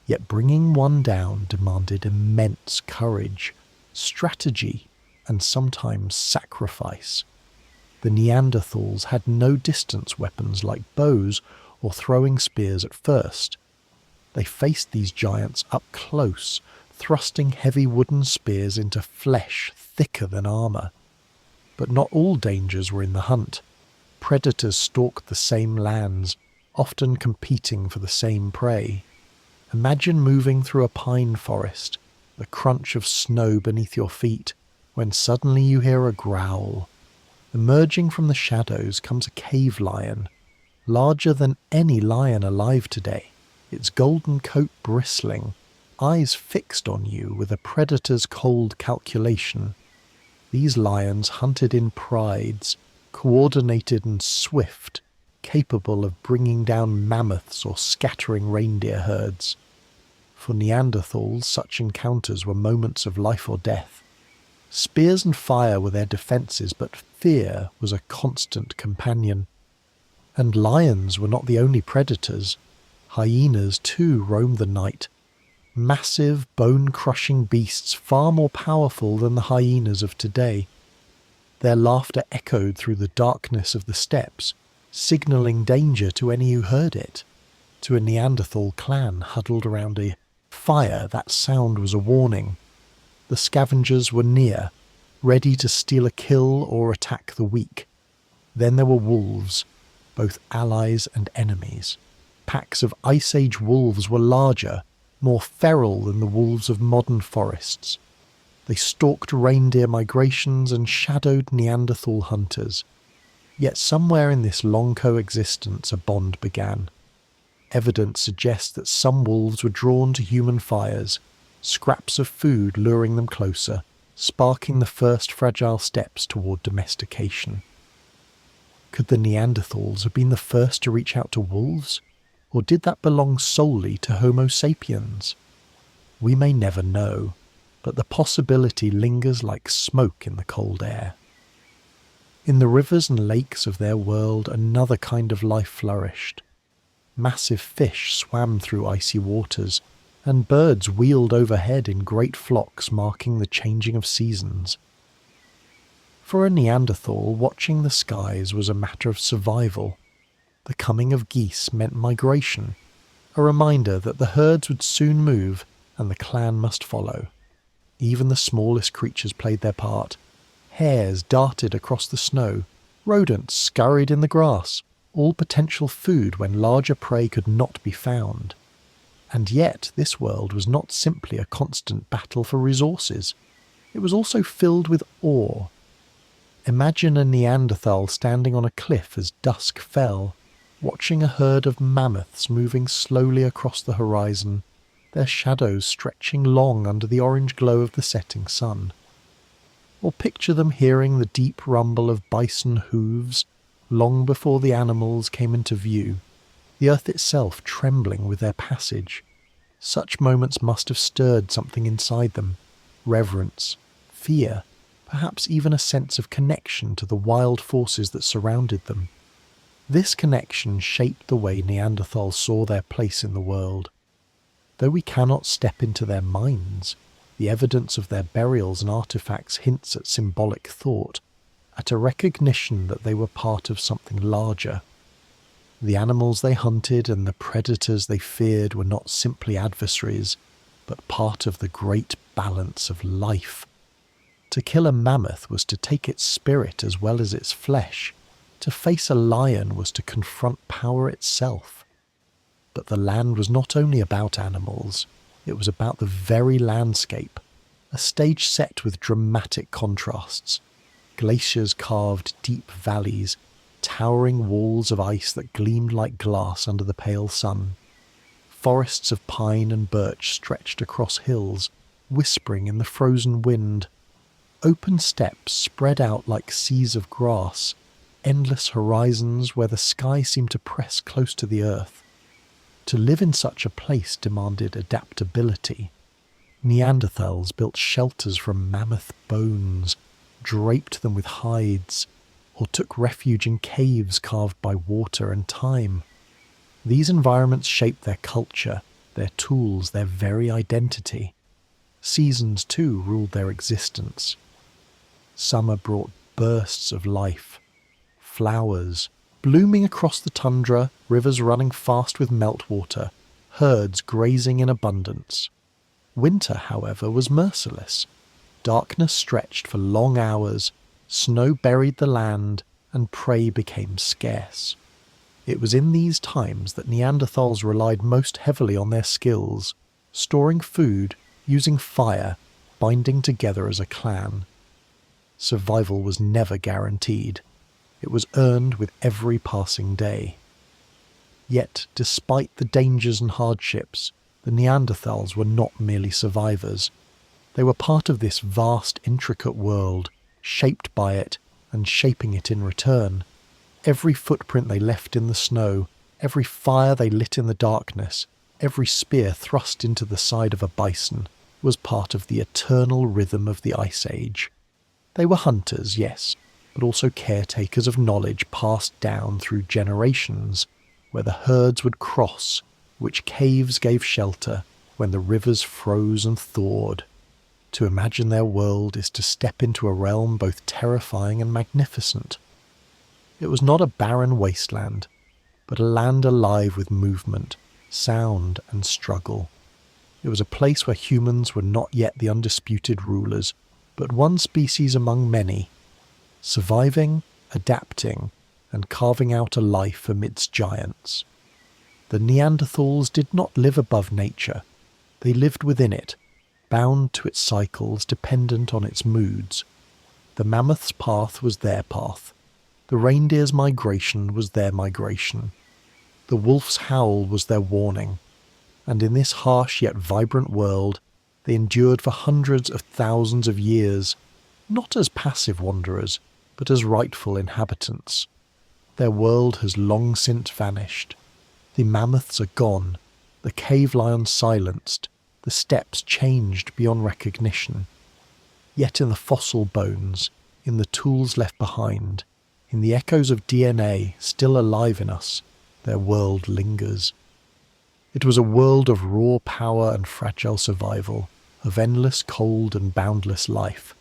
Yet bringing one down demanded immense courage, strategy, and sometimes sacrifice. The Neanderthals had no distance weapons like bows or throwing spears at first. They faced these giants up close, thrusting heavy wooden spears into flesh thicker than armour. But not all dangers were in the hunt. Predators stalked the same lands, often competing for the same prey. Imagine moving through a pine forest, the crunch of snow beneath your feet, when suddenly you hear a growl. Emerging from the shadows comes a cave lion, larger than any lion alive today, its golden coat bristling, eyes fixed on you with a predator's cold calculation. These lions hunted in prides, coordinated and swift, capable of bringing down mammoths or scattering reindeer herds. For Neanderthals, such encounters were moments of life or death. Spears and fire were their defences, but fear was a constant companion. And lions were not the only predators. Hyenas too roamed the night. Massive, bone-crushing beasts far more powerful than the hyenas of today. Their laughter echoed through the darkness of the steppes, signalling danger to any who heard it. To a Neanderthal clan huddled around a fire, that sound was a warning. The scavengers were near, ready to steal a kill or attack the weak. Then there were wolves, both allies and enemies. Packs of Ice Age wolves were larger, more feral than the wolves of modern forests. They stalked reindeer migrations and shadowed Neanderthal hunters. Yet somewhere in this long coexistence a bond began. Evidence suggests that some wolves were drawn to human fires, scraps of food luring them closer, sparking the first fragile steps toward domestication. Could the Neanderthals have been the first to reach out to wolves? Or did that belong solely to Homo sapiens? We may never know, but the possibility lingers like smoke in the cold air. In the rivers and lakes of their world, another kind of life flourished. Massive fish swam through icy waters, and birds wheeled overhead in great flocks, marking the changing of seasons. For a Neanderthal, watching the skies was a matter of survival. The coming of geese meant migration, a reminder that the herds would soon move and the clan must follow. Even the smallest creatures played their part. Hares darted across the snow, rodents scurried in the grass, all potential food when larger prey could not be found. And yet this world was not simply a constant battle for resources. It was also filled with awe. Imagine a Neanderthal standing on a cliff as dusk fell, watching a herd of mammoths moving slowly across the horizon, their shadows stretching long under the orange glow of the setting sun. Or picture them hearing the deep rumble of bison hooves long before the animals came into view, the earth itself trembling with their passage. Such moments must have stirred something inside them, reverence, fear, perhaps even a sense of connection to the wild forces that surrounded them. This connection shaped the way Neanderthals saw their place in the world. Though we cannot step into their minds, the evidence of their burials and artifacts hints at symbolic thought, at a recognition that they were part of something larger. The animals they hunted and the predators they feared were not simply adversaries, but part of the great balance of life. To kill a mammoth was to take its spirit as well as its flesh. To face a lion was to confront power itself. But the land was not only about animals, it was about the very landscape, a stage set with dramatic contrasts. Glaciers carved deep valleys, towering walls of ice that gleamed like glass under the pale sun. Forests of pine and birch stretched across hills, whispering in the frozen wind. Open steppes spread out like seas of grass, endless horizons where the sky seemed to press close to the earth. To live in such a place demanded adaptability. Neanderthals built shelters from mammoth bones, draped them with hides, or took refuge in caves carved by water and time. These environments shaped their culture, their tools, their very identity. Seasons, too, ruled their existence. Summer brought bursts of life, flowers blooming across the tundra, rivers running fast with meltwater, herds grazing in abundance. Winter, however, was merciless. Darkness stretched for long hours, snow buried the land, and prey became scarce. It was in these times that Neanderthals relied most heavily on their skills, storing food, using fire, binding together as a clan. Survival was never guaranteed. It was earned with every passing day. Yet, despite the dangers and hardships, the Neanderthals were not merely survivors. They were part of this vast, intricate world, shaped by it and shaping it in return. Every footprint they left in the snow, every fire they lit in the darkness, every spear thrust into the side of a bison was part of the eternal rhythm of the Ice Age. They were hunters, yes, but also caretakers of knowledge passed down through generations, where the herds would cross, which caves gave shelter when the rivers froze and thawed. To imagine their world is to step into a realm both terrifying and magnificent. It was not a barren wasteland, but a land alive with movement, sound and struggle. It was a place where humans were not yet the undisputed rulers, but one species among many, surviving, adapting, and carving out a life amidst giants. The Neanderthals did not live above nature. They lived within it, bound to its cycles, dependent on its moods. The mammoth's path was their path. The reindeer's migration was their migration. The wolf's howl was their warning. And in this harsh yet vibrant world, they endured for hundreds of thousands of years, not as passive wanderers, but as rightful inhabitants. Their world has long since vanished. The mammoths are gone, the cave lions silenced, the steppes changed beyond recognition. Yet in the fossil bones, in the tools left behind, in the echoes of DNA still alive in us, their world lingers. It was a world of raw power and fragile survival, of endless cold and boundless life,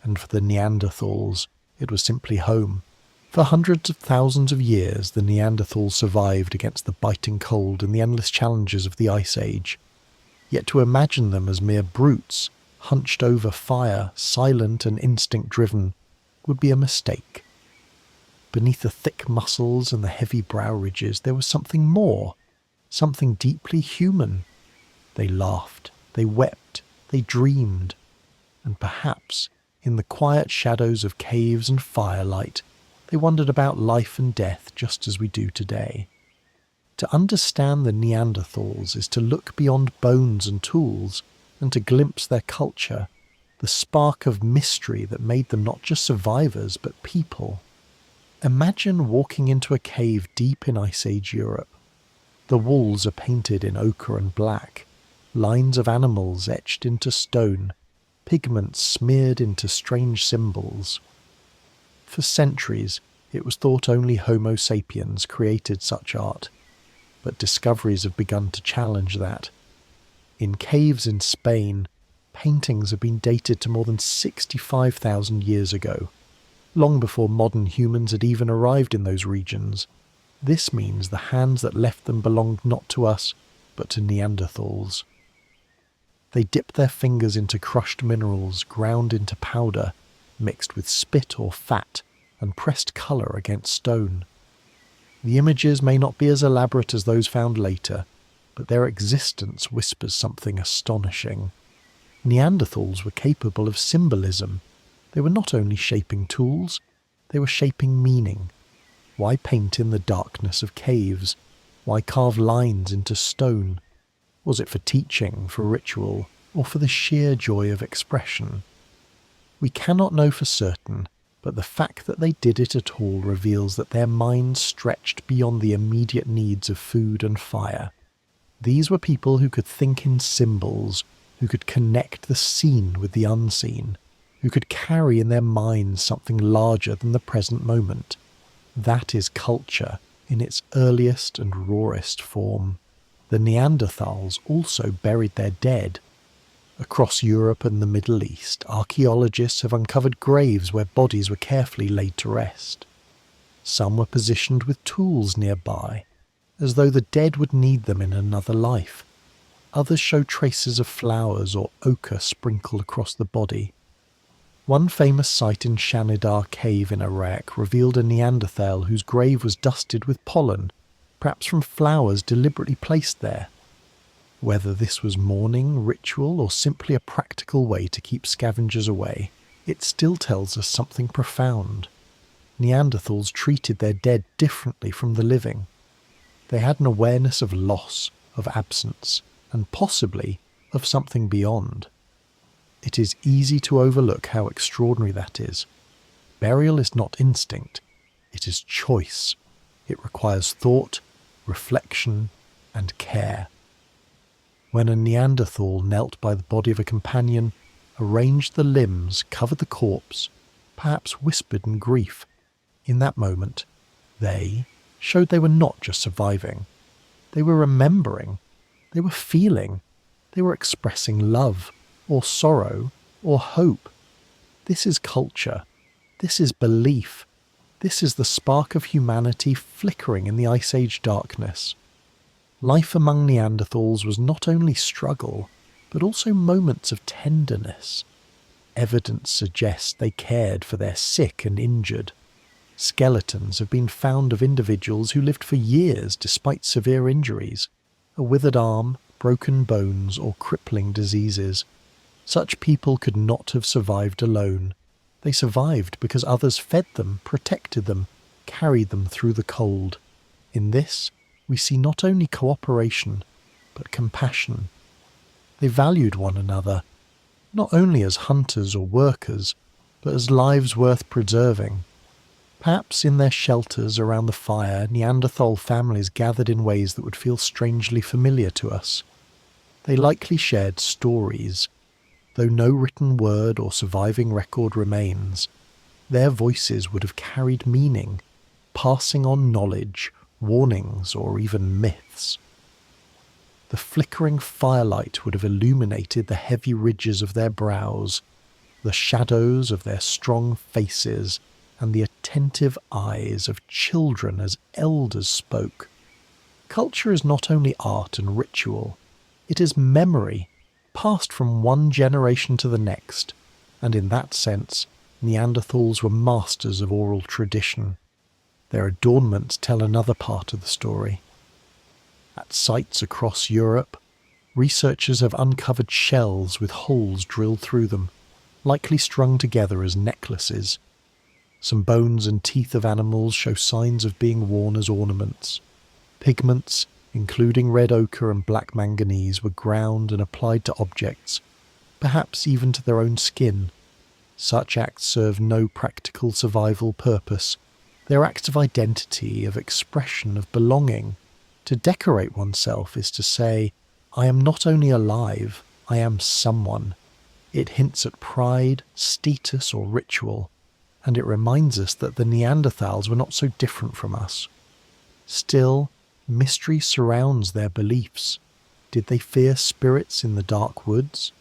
and for the Neanderthals, it was simply home. For hundreds of thousands of years, the Neanderthals survived against the biting cold and the endless challenges of the Ice Age. Yet to imagine them as mere brutes, hunched over fire, silent and instinct-driven, would be a mistake. Beneath the thick muscles and the heavy brow ridges, there was something more, something deeply human. They laughed, they wept, they dreamed, and perhaps, in the quiet shadows of caves and firelight, they wondered about life and death just as we do today. To understand the Neanderthals is to look beyond bones and tools and to glimpse their culture, the spark of mystery that made them not just survivors but people. Imagine walking into a cave deep in Ice Age Europe. The walls are painted in ochre and black, lines of animals etched into stone, pigments smeared into strange symbols. For centuries, it was thought only Homo sapiens created such art, but discoveries have begun to challenge that. In caves in Spain, paintings have been dated to more than 65,000 years ago, long before modern humans had even arrived in those regions. This means the hands that left them belonged not to us, but to Neanderthals. They dipped their fingers into crushed minerals, ground into powder, mixed with spit or fat, and pressed colour against stone. The images may not be as elaborate as those found later, but their existence whispers something astonishing. Neanderthals were capable of symbolism. They were not only shaping tools, they were shaping meaning. Why paint in the darkness of caves? Why carve lines into stone? Was it for teaching, for ritual, or for the sheer joy of expression? We cannot know for certain, but the fact that they did it at all reveals that their minds stretched beyond the immediate needs of food and fire. These were people who could think in symbols, who could connect the seen with the unseen, who could carry in their minds something larger than the present moment. That is culture in its earliest and rawest form. The Neanderthals also buried their dead. Across Europe and the Middle East, archaeologists have uncovered graves where bodies were carefully laid to rest. Some were positioned with tools nearby, as though the dead would need them in another life. Others show traces of flowers or ochre sprinkled across the body. One famous site in Shanidar cave in Iraq revealed a Neanderthal whose grave was dusted with pollen, perhaps from flowers deliberately placed there. Whether this was mourning, ritual, or simply a practical way to keep scavengers away, it still tells us something profound. Neanderthals treated their dead differently from the living. They had an awareness of loss, of absence, and possibly of something beyond. It is easy to overlook how extraordinary that is. Burial is not instinct, it is choice. It requires thought, reflection, and care. When a Neanderthal knelt by the body of a companion, arranged the limbs, covered the corpse, perhaps whispered in grief, in that moment, they showed they were not just surviving. They were remembering. They were feeling. They were expressing love, or sorrow, or hope. This is culture. This is belief. This is the spark of humanity flickering in the Ice Age darkness. Life among Neanderthals was not only struggle, but also moments of tenderness. Evidence suggests they cared for their sick and injured. Skeletons have been found of individuals who lived for years despite severe injuries, a withered arm, broken bones, or crippling diseases. Such people could not have survived alone. They survived because others fed them, protected them, carried them through the cold. In this, we see not only cooperation, but compassion. They valued one another, not only as hunters or workers, but as lives worth preserving. Perhaps in their shelters around the fire, Neanderthal families gathered in ways that would feel strangely familiar to us. They likely shared stories. Though no written word or surviving record remains, their voices would have carried meaning, passing on knowledge, warnings, or even myths. The flickering firelight would have illuminated the heavy ridges of their brows, the shadows of their strong faces, and the attentive eyes of children as elders spoke. Culture is not only art and ritual, it is memory, passed from one generation to the next, and in that sense, Neanderthals were masters of oral tradition. Their adornments tell another part of the story. At sites across Europe, researchers have uncovered shells with holes drilled through them, likely strung together as necklaces. Some bones and teeth of animals show signs of being worn as ornaments. Pigments, including red ochre and black manganese, were ground and applied to objects, perhaps even to their own skin. Such acts serve no practical survival purpose. They are acts of identity, of expression, of belonging. To decorate oneself is to say, I am not only alive, I am someone. It hints at pride, status, or ritual, and it reminds us that the Neanderthals were not so different from us. Still, mystery surrounds their beliefs. Did they fear spirits in the dark woods?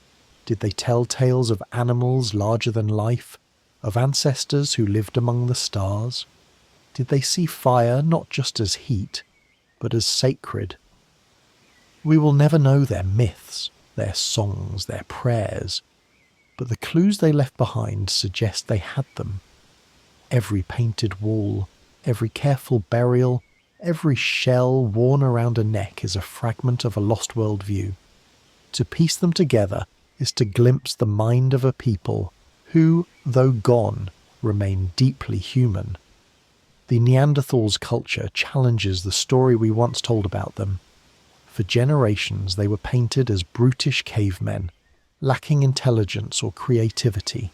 Did they tell tales of animals larger than life, of ancestors who lived among the stars? Did they see fire not just as heat, but as sacred? We will never know their myths, their songs, their prayers, but the clues they left behind suggest they had them. Every painted wall, every careful burial, every shell worn around a neck is a fragment of a lost world view. To piece them together is to glimpse the mind of a people who, though gone, remain deeply human. The Neanderthals' culture challenges the story we once told about them. For generations they were painted as brutish cavemen, lacking intelligence or creativity.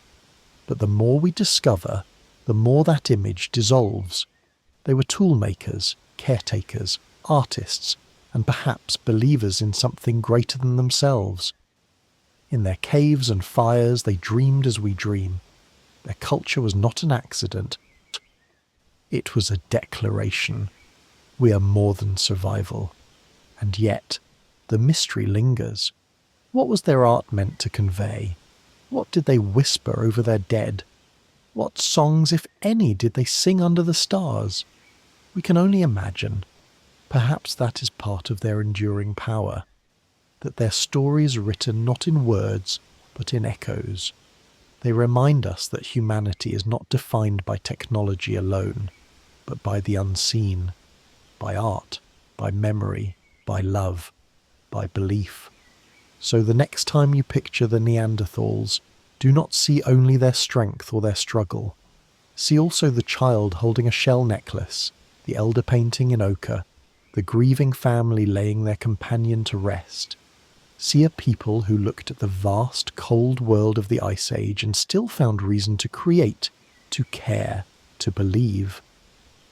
But the more we discover, the more that image dissolves. They were toolmakers, caretakers, artists, and perhaps believers in something greater than themselves. In their caves and fires they dreamed as we dream. Their culture was not an accident. It was a declaration. We are more than survival. And yet, the mystery lingers. What was their art meant to convey? What did they whisper over their dead? What songs, if any, did they sing under the stars? We can only imagine. Perhaps that is part of their enduring power, that their stories are written not in words, but in echoes. They remind us that humanity is not defined by technology alone, but by the unseen, by art, by memory, by love, by belief. So the next time you picture the Neanderthals, do not see only their strength or their struggle. See also the child holding a shell necklace, the elder painting in ochre, the grieving family laying their companion to rest. See a people who looked at the vast, cold world of the Ice Age and still found reason to create, to care, to believe.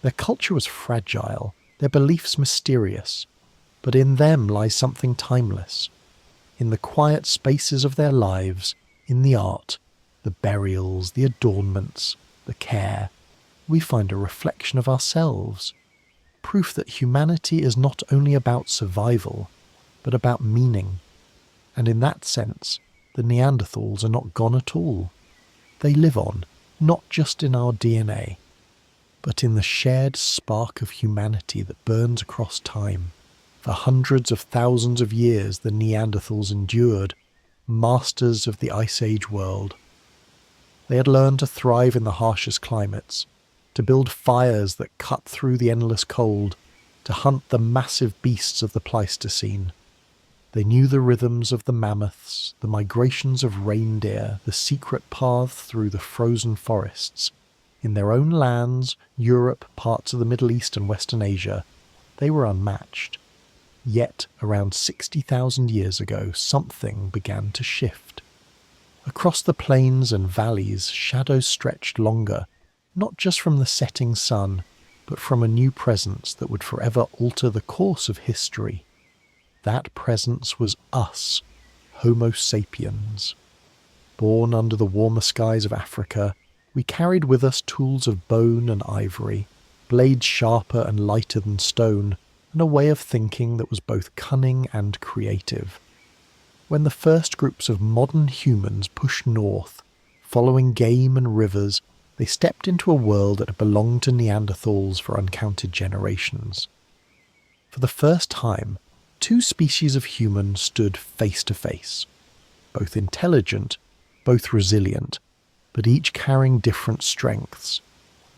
Their culture was fragile, their beliefs mysterious, but in them lies something timeless. In the quiet spaces of their lives, in the art, the burials, the adornments, the care, we find a reflection of ourselves. Proof that humanity is not only about survival, but about meaning. And in that sense, the Neanderthals are not gone at all. They live on, not just in our DNA, but in the shared spark of humanity that burns across time. For hundreds of thousands of years the Neanderthals endured, masters of the Ice Age world. They had learned to thrive in the harshest climates, to build fires that cut through the endless cold, to hunt the massive beasts of the Pleistocene. They knew the rhythms of the mammoths, the migrations of reindeer, the secret paths through the frozen forests. In their own lands, Europe, parts of the Middle East and Western Asia, they were unmatched. Yet, around 60,000 years ago, something began to shift. Across the plains and valleys, shadows stretched longer, not just from the setting sun, but from a new presence that would forever alter the course of history. That presence was us, Homo sapiens. Born under the warmer skies of Africa, we carried with us tools of bone and ivory, blades sharper and lighter than stone, and a way of thinking that was both cunning and creative. When the first groups of modern humans pushed north, following game and rivers, they stepped into a world that had belonged to Neanderthals for uncounted generations. For the first time, two species of human stood face to face, both intelligent, both resilient, but each carrying different strengths.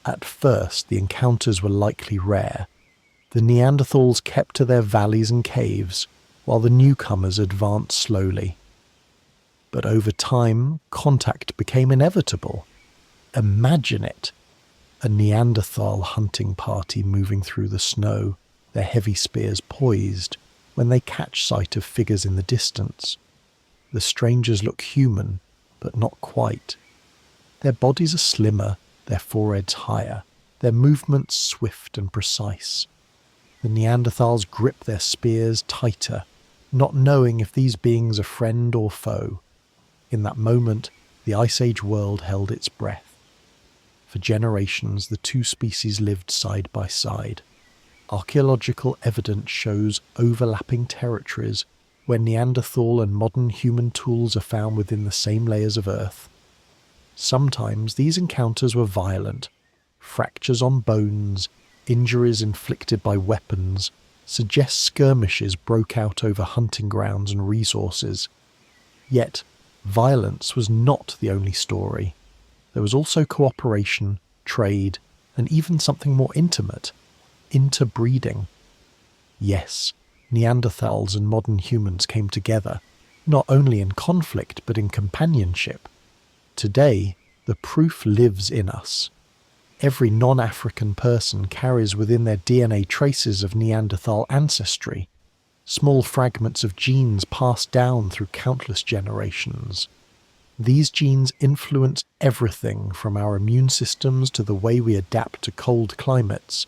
At first, the encounters were likely rare. The Neanderthals kept to their valleys and caves, while the newcomers advanced slowly. But over time, contact became inevitable. Imagine it! A Neanderthal hunting party moving through the snow, their heavy spears poised, when they catch sight of figures in the distance. The strangers look human, but not quite. Their bodies are slimmer, their foreheads higher, their movements swift and precise. The Neanderthals grip their spears tighter, not knowing if these beings are friend or foe. In that moment, the Ice Age world held its breath. For generations, the two species lived side by side. Archaeological evidence shows overlapping territories where Neanderthal and modern human tools are found within the same layers of earth. Sometimes these encounters were violent. Fractures on bones, injuries inflicted by weapons, suggest skirmishes broke out over hunting grounds and resources. Yet, violence was not the only story. There was also cooperation, trade, and even something more intimate, interbreeding. Yes, Neanderthals and modern humans came together, not only in conflict but in companionship. Today, the proof lives in us. Every non-African person carries within their DNA traces of Neanderthal ancestry, small fragments of genes passed down through countless generations. These genes influence everything from our immune systems to the way we adapt to cold climates.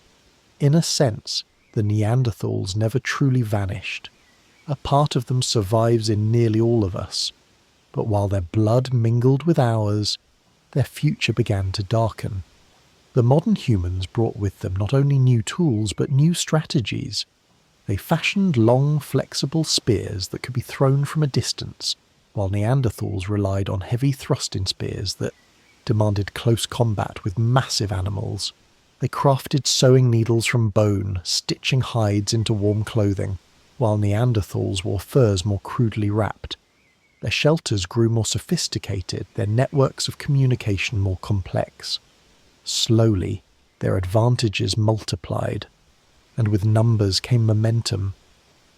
In a sense, the Neanderthals never truly vanished. A part of them survives in nearly all of us, but while their blood mingled with ours, their future began to darken. The modern humans brought with them not only new tools but new strategies. They fashioned long, flexible spears that could be thrown from a distance, while Neanderthals relied on heavy thrusting spears that demanded close combat with massive animals. They crafted sewing needles from bone, stitching hides into warm clothing, while Neanderthals wore furs more crudely wrapped. Their shelters grew more sophisticated, their networks of communication more complex. Slowly, their advantages multiplied, and with numbers came momentum.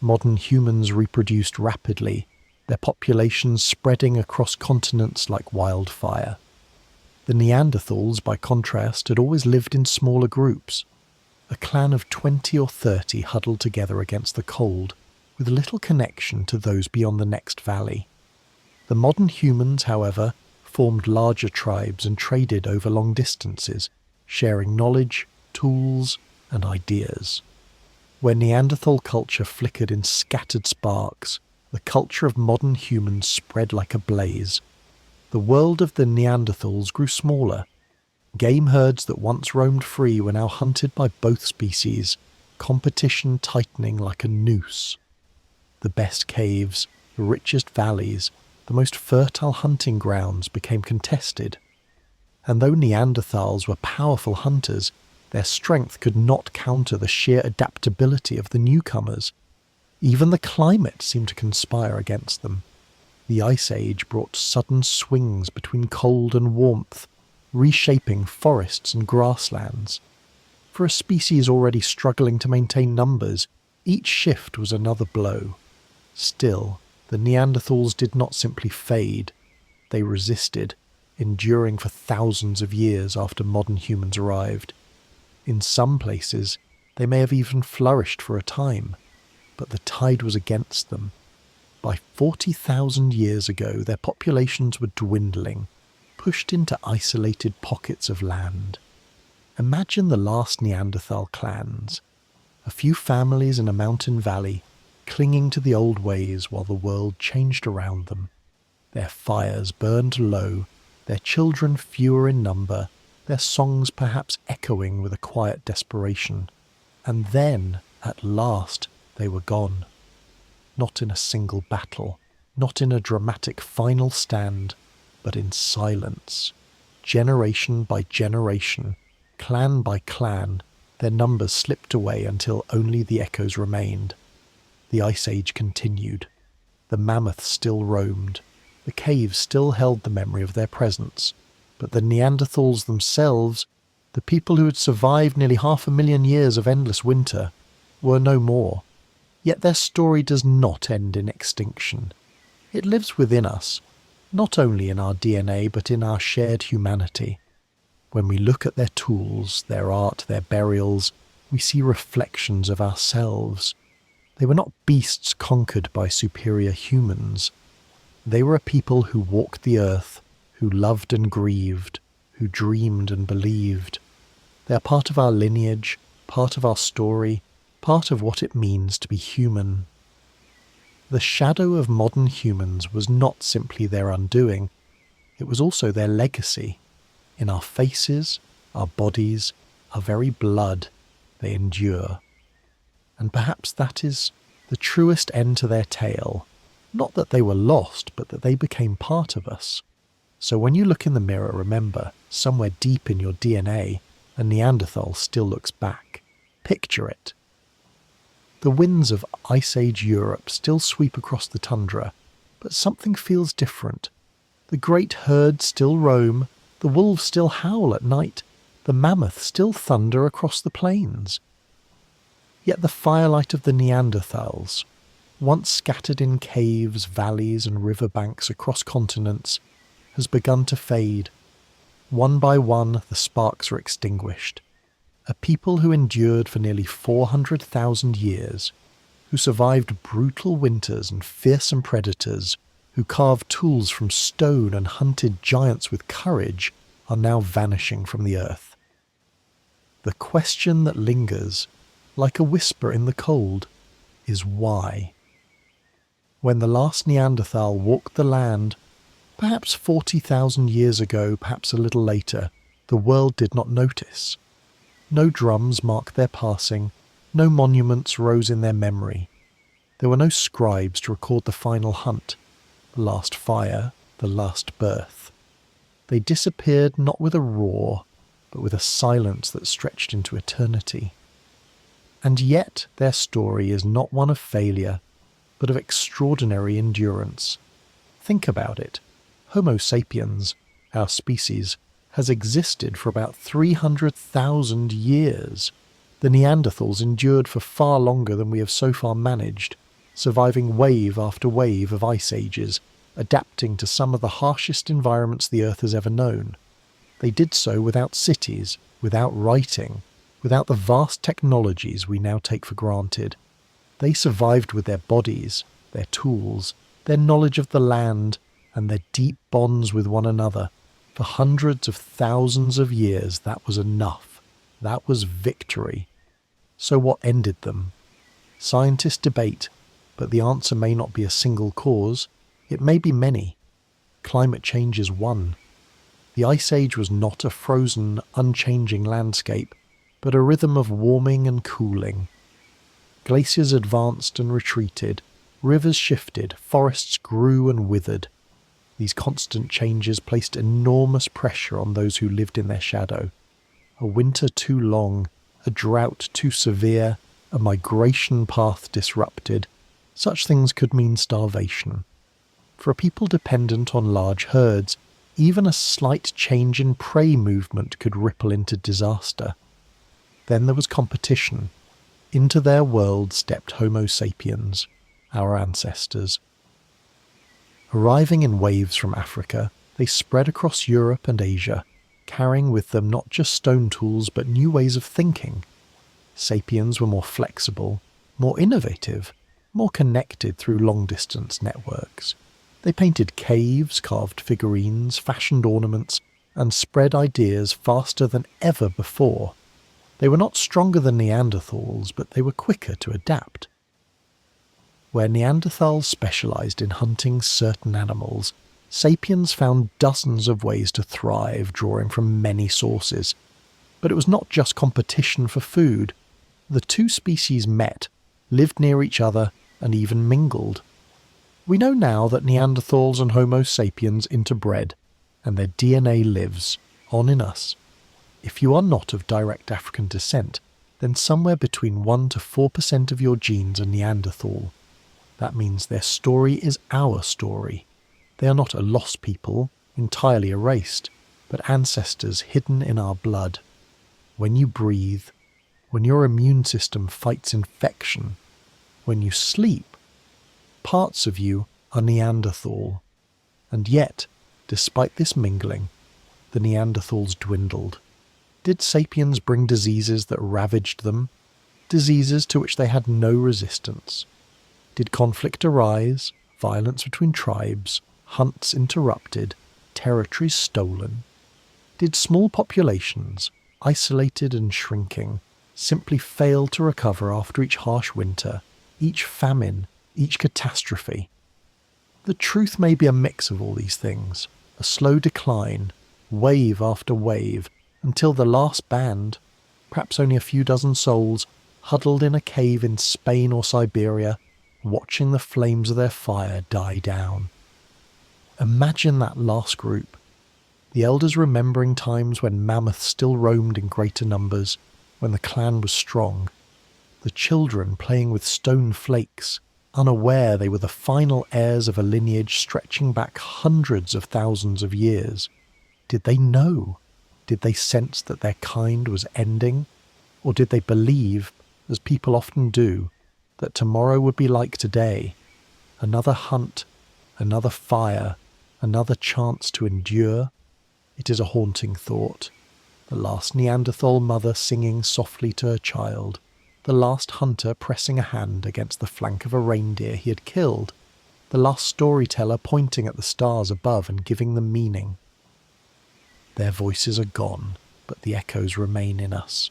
Modern humans reproduced rapidly, their populations spreading across continents like wildfire. The Neanderthals, by contrast, had always lived in smaller groups, a clan of 20 or 30 huddled together against the cold, with little connection to those beyond the next valley. The modern humans, however, formed larger tribes and traded over long distances, sharing knowledge, tools, and ideas. Where Neanderthal culture flickered in scattered sparks, the culture of modern humans spread like a blaze. The world of the Neanderthals grew smaller. Game herds that once roamed free were now hunted by both species, competition tightening like a noose. The best caves, the richest valleys, the most fertile hunting grounds became contested. And though Neanderthals were powerful hunters, their strength could not counter the sheer adaptability of the newcomers. Even the climate seemed to conspire against them. The Ice Age brought sudden swings between cold and warmth, reshaping forests and grasslands. For a species already struggling to maintain numbers, each shift was another blow. Still, the Neanderthals did not simply fade. They resisted, enduring for thousands of years after modern humans arrived. In some places, they may have even flourished for a time, but the tide was against them. By 40,000 years ago, their populations were dwindling, pushed into isolated pockets of land. Imagine the last Neanderthal clans, a few families in a mountain valley, clinging to the old ways while the world changed around them. Their fires burned low, their children fewer in number, their songs perhaps echoing with a quiet desperation. And then, at last, they were gone. Not in a single battle, not in a dramatic final stand, but in silence. Generation by generation, clan by clan, their numbers slipped away until only the echoes remained. The Ice Age continued. The mammoths still roamed. The caves still held the memory of their presence. But the Neanderthals themselves, the people who had survived nearly 500,000 years of endless winter, were no more. Yet their story does not end in extinction. It lives within us, not only in our DNA but in our shared humanity. When we look at their tools, their art, their burials, we see reflections of ourselves. They were not beasts conquered by superior humans. They were a people who walked the earth, who loved and grieved, who dreamed and believed. They are part of our lineage, part of our story, part of what it means to be human. The shadow of modern humans was not simply their undoing, it was also their legacy. In our faces, our bodies, our very blood, they endure. And perhaps that is the truest end to their tale. Not that they were lost, but that they became part of us. So when you look in the mirror, remember, somewhere deep in your DNA, a Neanderthal still looks back. Picture it. The winds of Ice Age Europe still sweep across the tundra, but something feels different. The great herds still roam, the wolves still howl at night, the mammoths still thunder across the plains. Yet the firelight of the Neanderthals, once scattered in caves, valleys and riverbanks across continents, has begun to fade. One by one, the sparks are extinguished. A people who endured for nearly 400,000 years, who survived brutal winters and fearsome predators, who carved tools from stone and hunted giants with courage, are now vanishing from the earth. The question that lingers, like a whisper in the cold, is why? When the last Neanderthal walked the land, perhaps 40,000 years ago, perhaps a little later, the world did not notice. No drums marked their passing, no monuments rose in their memory. There were no scribes to record the final hunt, the last fire, the last birth. They disappeared not with a roar, but with a silence that stretched into eternity. And yet their story is not one of failure, but of extraordinary endurance. Think about it. Homo sapiens, our species, has existed for about 300,000 years. The Neanderthals endured for far longer than we have so far managed, surviving wave after wave of ice ages, adapting to some of the harshest environments the Earth has ever known. They did so without cities, without writing, without the vast technologies we now take for granted. They survived with their bodies, their tools, their knowledge of the land, and their deep bonds with one another. For hundreds of thousands of years, that was enough. That was victory. So what ended them? Scientists debate, but the answer may not be a single cause. It may be many. Climate change is one. The Ice Age was not a frozen, unchanging landscape, but a rhythm of warming and cooling. Glaciers advanced and retreated, rivers shifted, forests grew and withered. These constant changes placed enormous pressure on those who lived in their shadow. A winter too long, a drought too severe, a migration path disrupted, such things could mean starvation. For a people dependent on large herds, even a slight change in prey movement could ripple into disaster. Then there was competition. Into their world stepped Homo sapiens, our ancestors. Arriving in waves from Africa, they spread across Europe and Asia, carrying with them not just stone tools but new ways of thinking. Sapiens were more flexible, more innovative, more connected through long-distance networks. They painted caves, carved figurines, fashioned ornaments, and spread ideas faster than ever before. They were not stronger than Neanderthals, but they were quicker to adapt. Where Neanderthals specialized in hunting certain animals, sapiens found dozens of ways to thrive, drawing from many sources. But it was not just competition for food. The two species met, lived near each other, and even mingled. We know now that Neanderthals and Homo sapiens interbred, and their DNA lives on in us. If you are not of direct African descent, then somewhere between 1 to 4% of your genes are Neanderthal. That means their story is our story. They are not a lost people, entirely erased, but ancestors hidden in our blood. When you breathe, when your immune system fights infection, when you sleep, parts of you are Neanderthal. And yet, despite this mingling, the Neanderthals dwindled. Did sapiens bring diseases that ravaged them? Diseases to which they had no resistance? Did conflict arise, violence between tribes, hunts interrupted, territories stolen? Did small populations, isolated and shrinking, simply fail to recover after each harsh winter, each famine, each catastrophe? The truth may be a mix of all these things, a slow decline, wave after wave, until the last band, perhaps only a few dozen souls, huddled in a cave in Spain or Siberia, watching the flames of their fire die down. Imagine that last group, the elders remembering times when mammoths still roamed in greater numbers, when the clan was strong, the children playing with stone flakes, unaware they were the final heirs of a lineage stretching back hundreds of thousands of years. Did they know? Did they sense that their kind was ending? Or did they believe, as people often do, that tomorrow would be like today? Another hunt, another fire, another chance to endure? It is a haunting thought. The last Neanderthal mother singing softly to her child, the last hunter pressing a hand against the flank of a reindeer he had killed, the last storyteller pointing at the stars above and giving them meaning. Their voices are gone, but the echoes remain in us.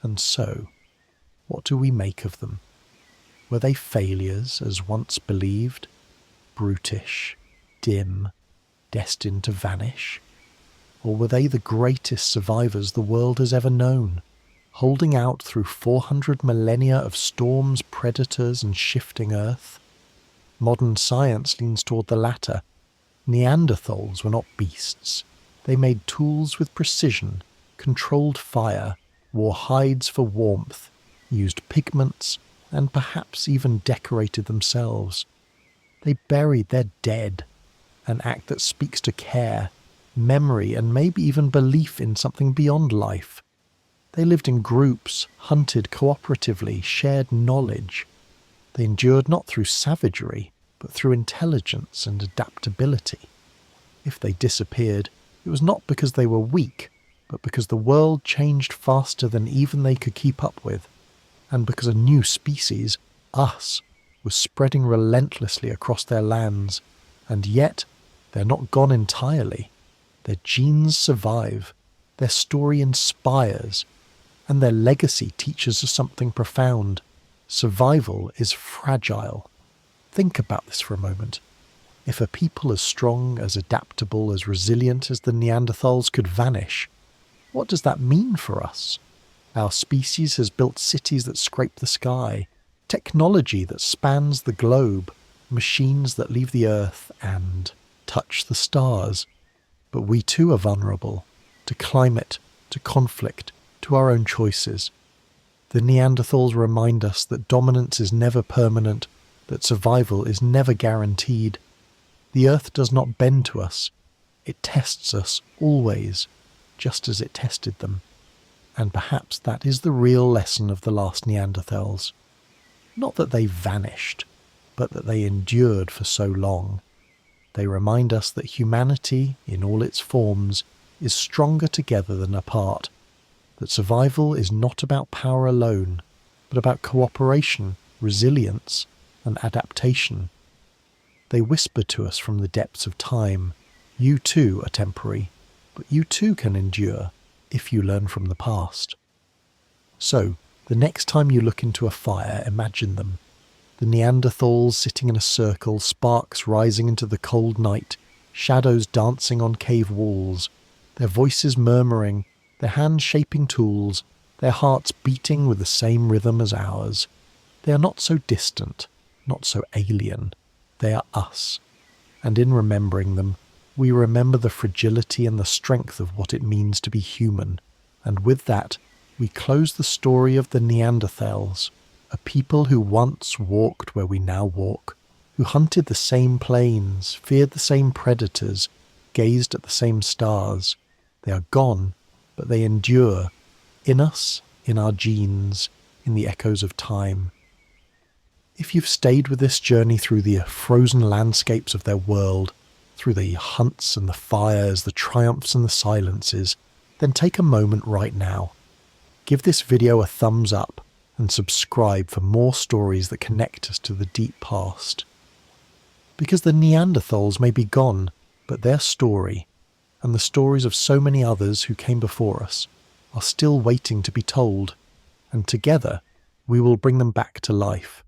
And so, what do we make of them? Were they failures as once believed? Brutish, dim, destined to vanish? Or were they the greatest survivors the world has ever known, holding out through 400 millennia of storms, predators, and shifting earth? Modern science leans toward the latter. Neanderthals were not beasts. They made tools with precision, controlled fire, wore hides for warmth, used pigments, and perhaps even decorated themselves. They buried their dead, an act that speaks to care, memory, and maybe even belief in something beyond life. They lived in groups, hunted cooperatively, shared knowledge. They endured not through savagery, but through intelligence and adaptability. If they disappeared, it was not because they were weak, but because the world changed faster than even they could keep up with, and because a new species, us, was spreading relentlessly across their lands. And yet, they're not gone entirely. Their genes survive, their story inspires, and their legacy teaches us something profound. Survival is fragile. Think about this for a moment. If a people as strong, as adaptable, as resilient as the Neanderthals could vanish, what does that mean for us? Our species has built cities that scrape the sky, technology that spans the globe, machines that leave the earth and touch the stars. But we too are vulnerable to climate, to conflict, to our own choices. The Neanderthals remind us that dominance is never permanent, that survival is never guaranteed. The earth does not bend to us. It tests us always, just as it tested them. And perhaps that is the real lesson of the last Neanderthals. Not that they vanished, but that they endured for so long. They remind us that humanity, in all its forms, is stronger together than apart, that survival is not about power alone, but about cooperation, resilience, and adaptation. They whisper to us from the depths of time, you too are temporary, but you too can endure if you learn from the past. So, the next time you look into a fire, imagine them. The Neanderthals sitting in a circle, sparks rising into the cold night, shadows dancing on cave walls, their voices murmuring, their hands shaping tools, their hearts beating with the same rhythm as ours. They are not so distant, not so alien. They are us. And in remembering them, we remember the fragility and the strength of what it means to be human. And with that, we close the story of the Neanderthals, a people who once walked where we now walk, who hunted the same plains, feared the same predators, gazed at the same stars. They are gone, but they endure, in us, in our genes, in the echoes of time. If you've stayed with this journey through the frozen landscapes of their world, through the hunts and the fires, the triumphs and the silences, then take a moment right now. Give this video a thumbs up and subscribe for more stories that connect us to the deep past. Because the Neanderthals may be gone, but their story, and the stories of so many others who came before us, are still waiting to be told, and together we will bring them back to life.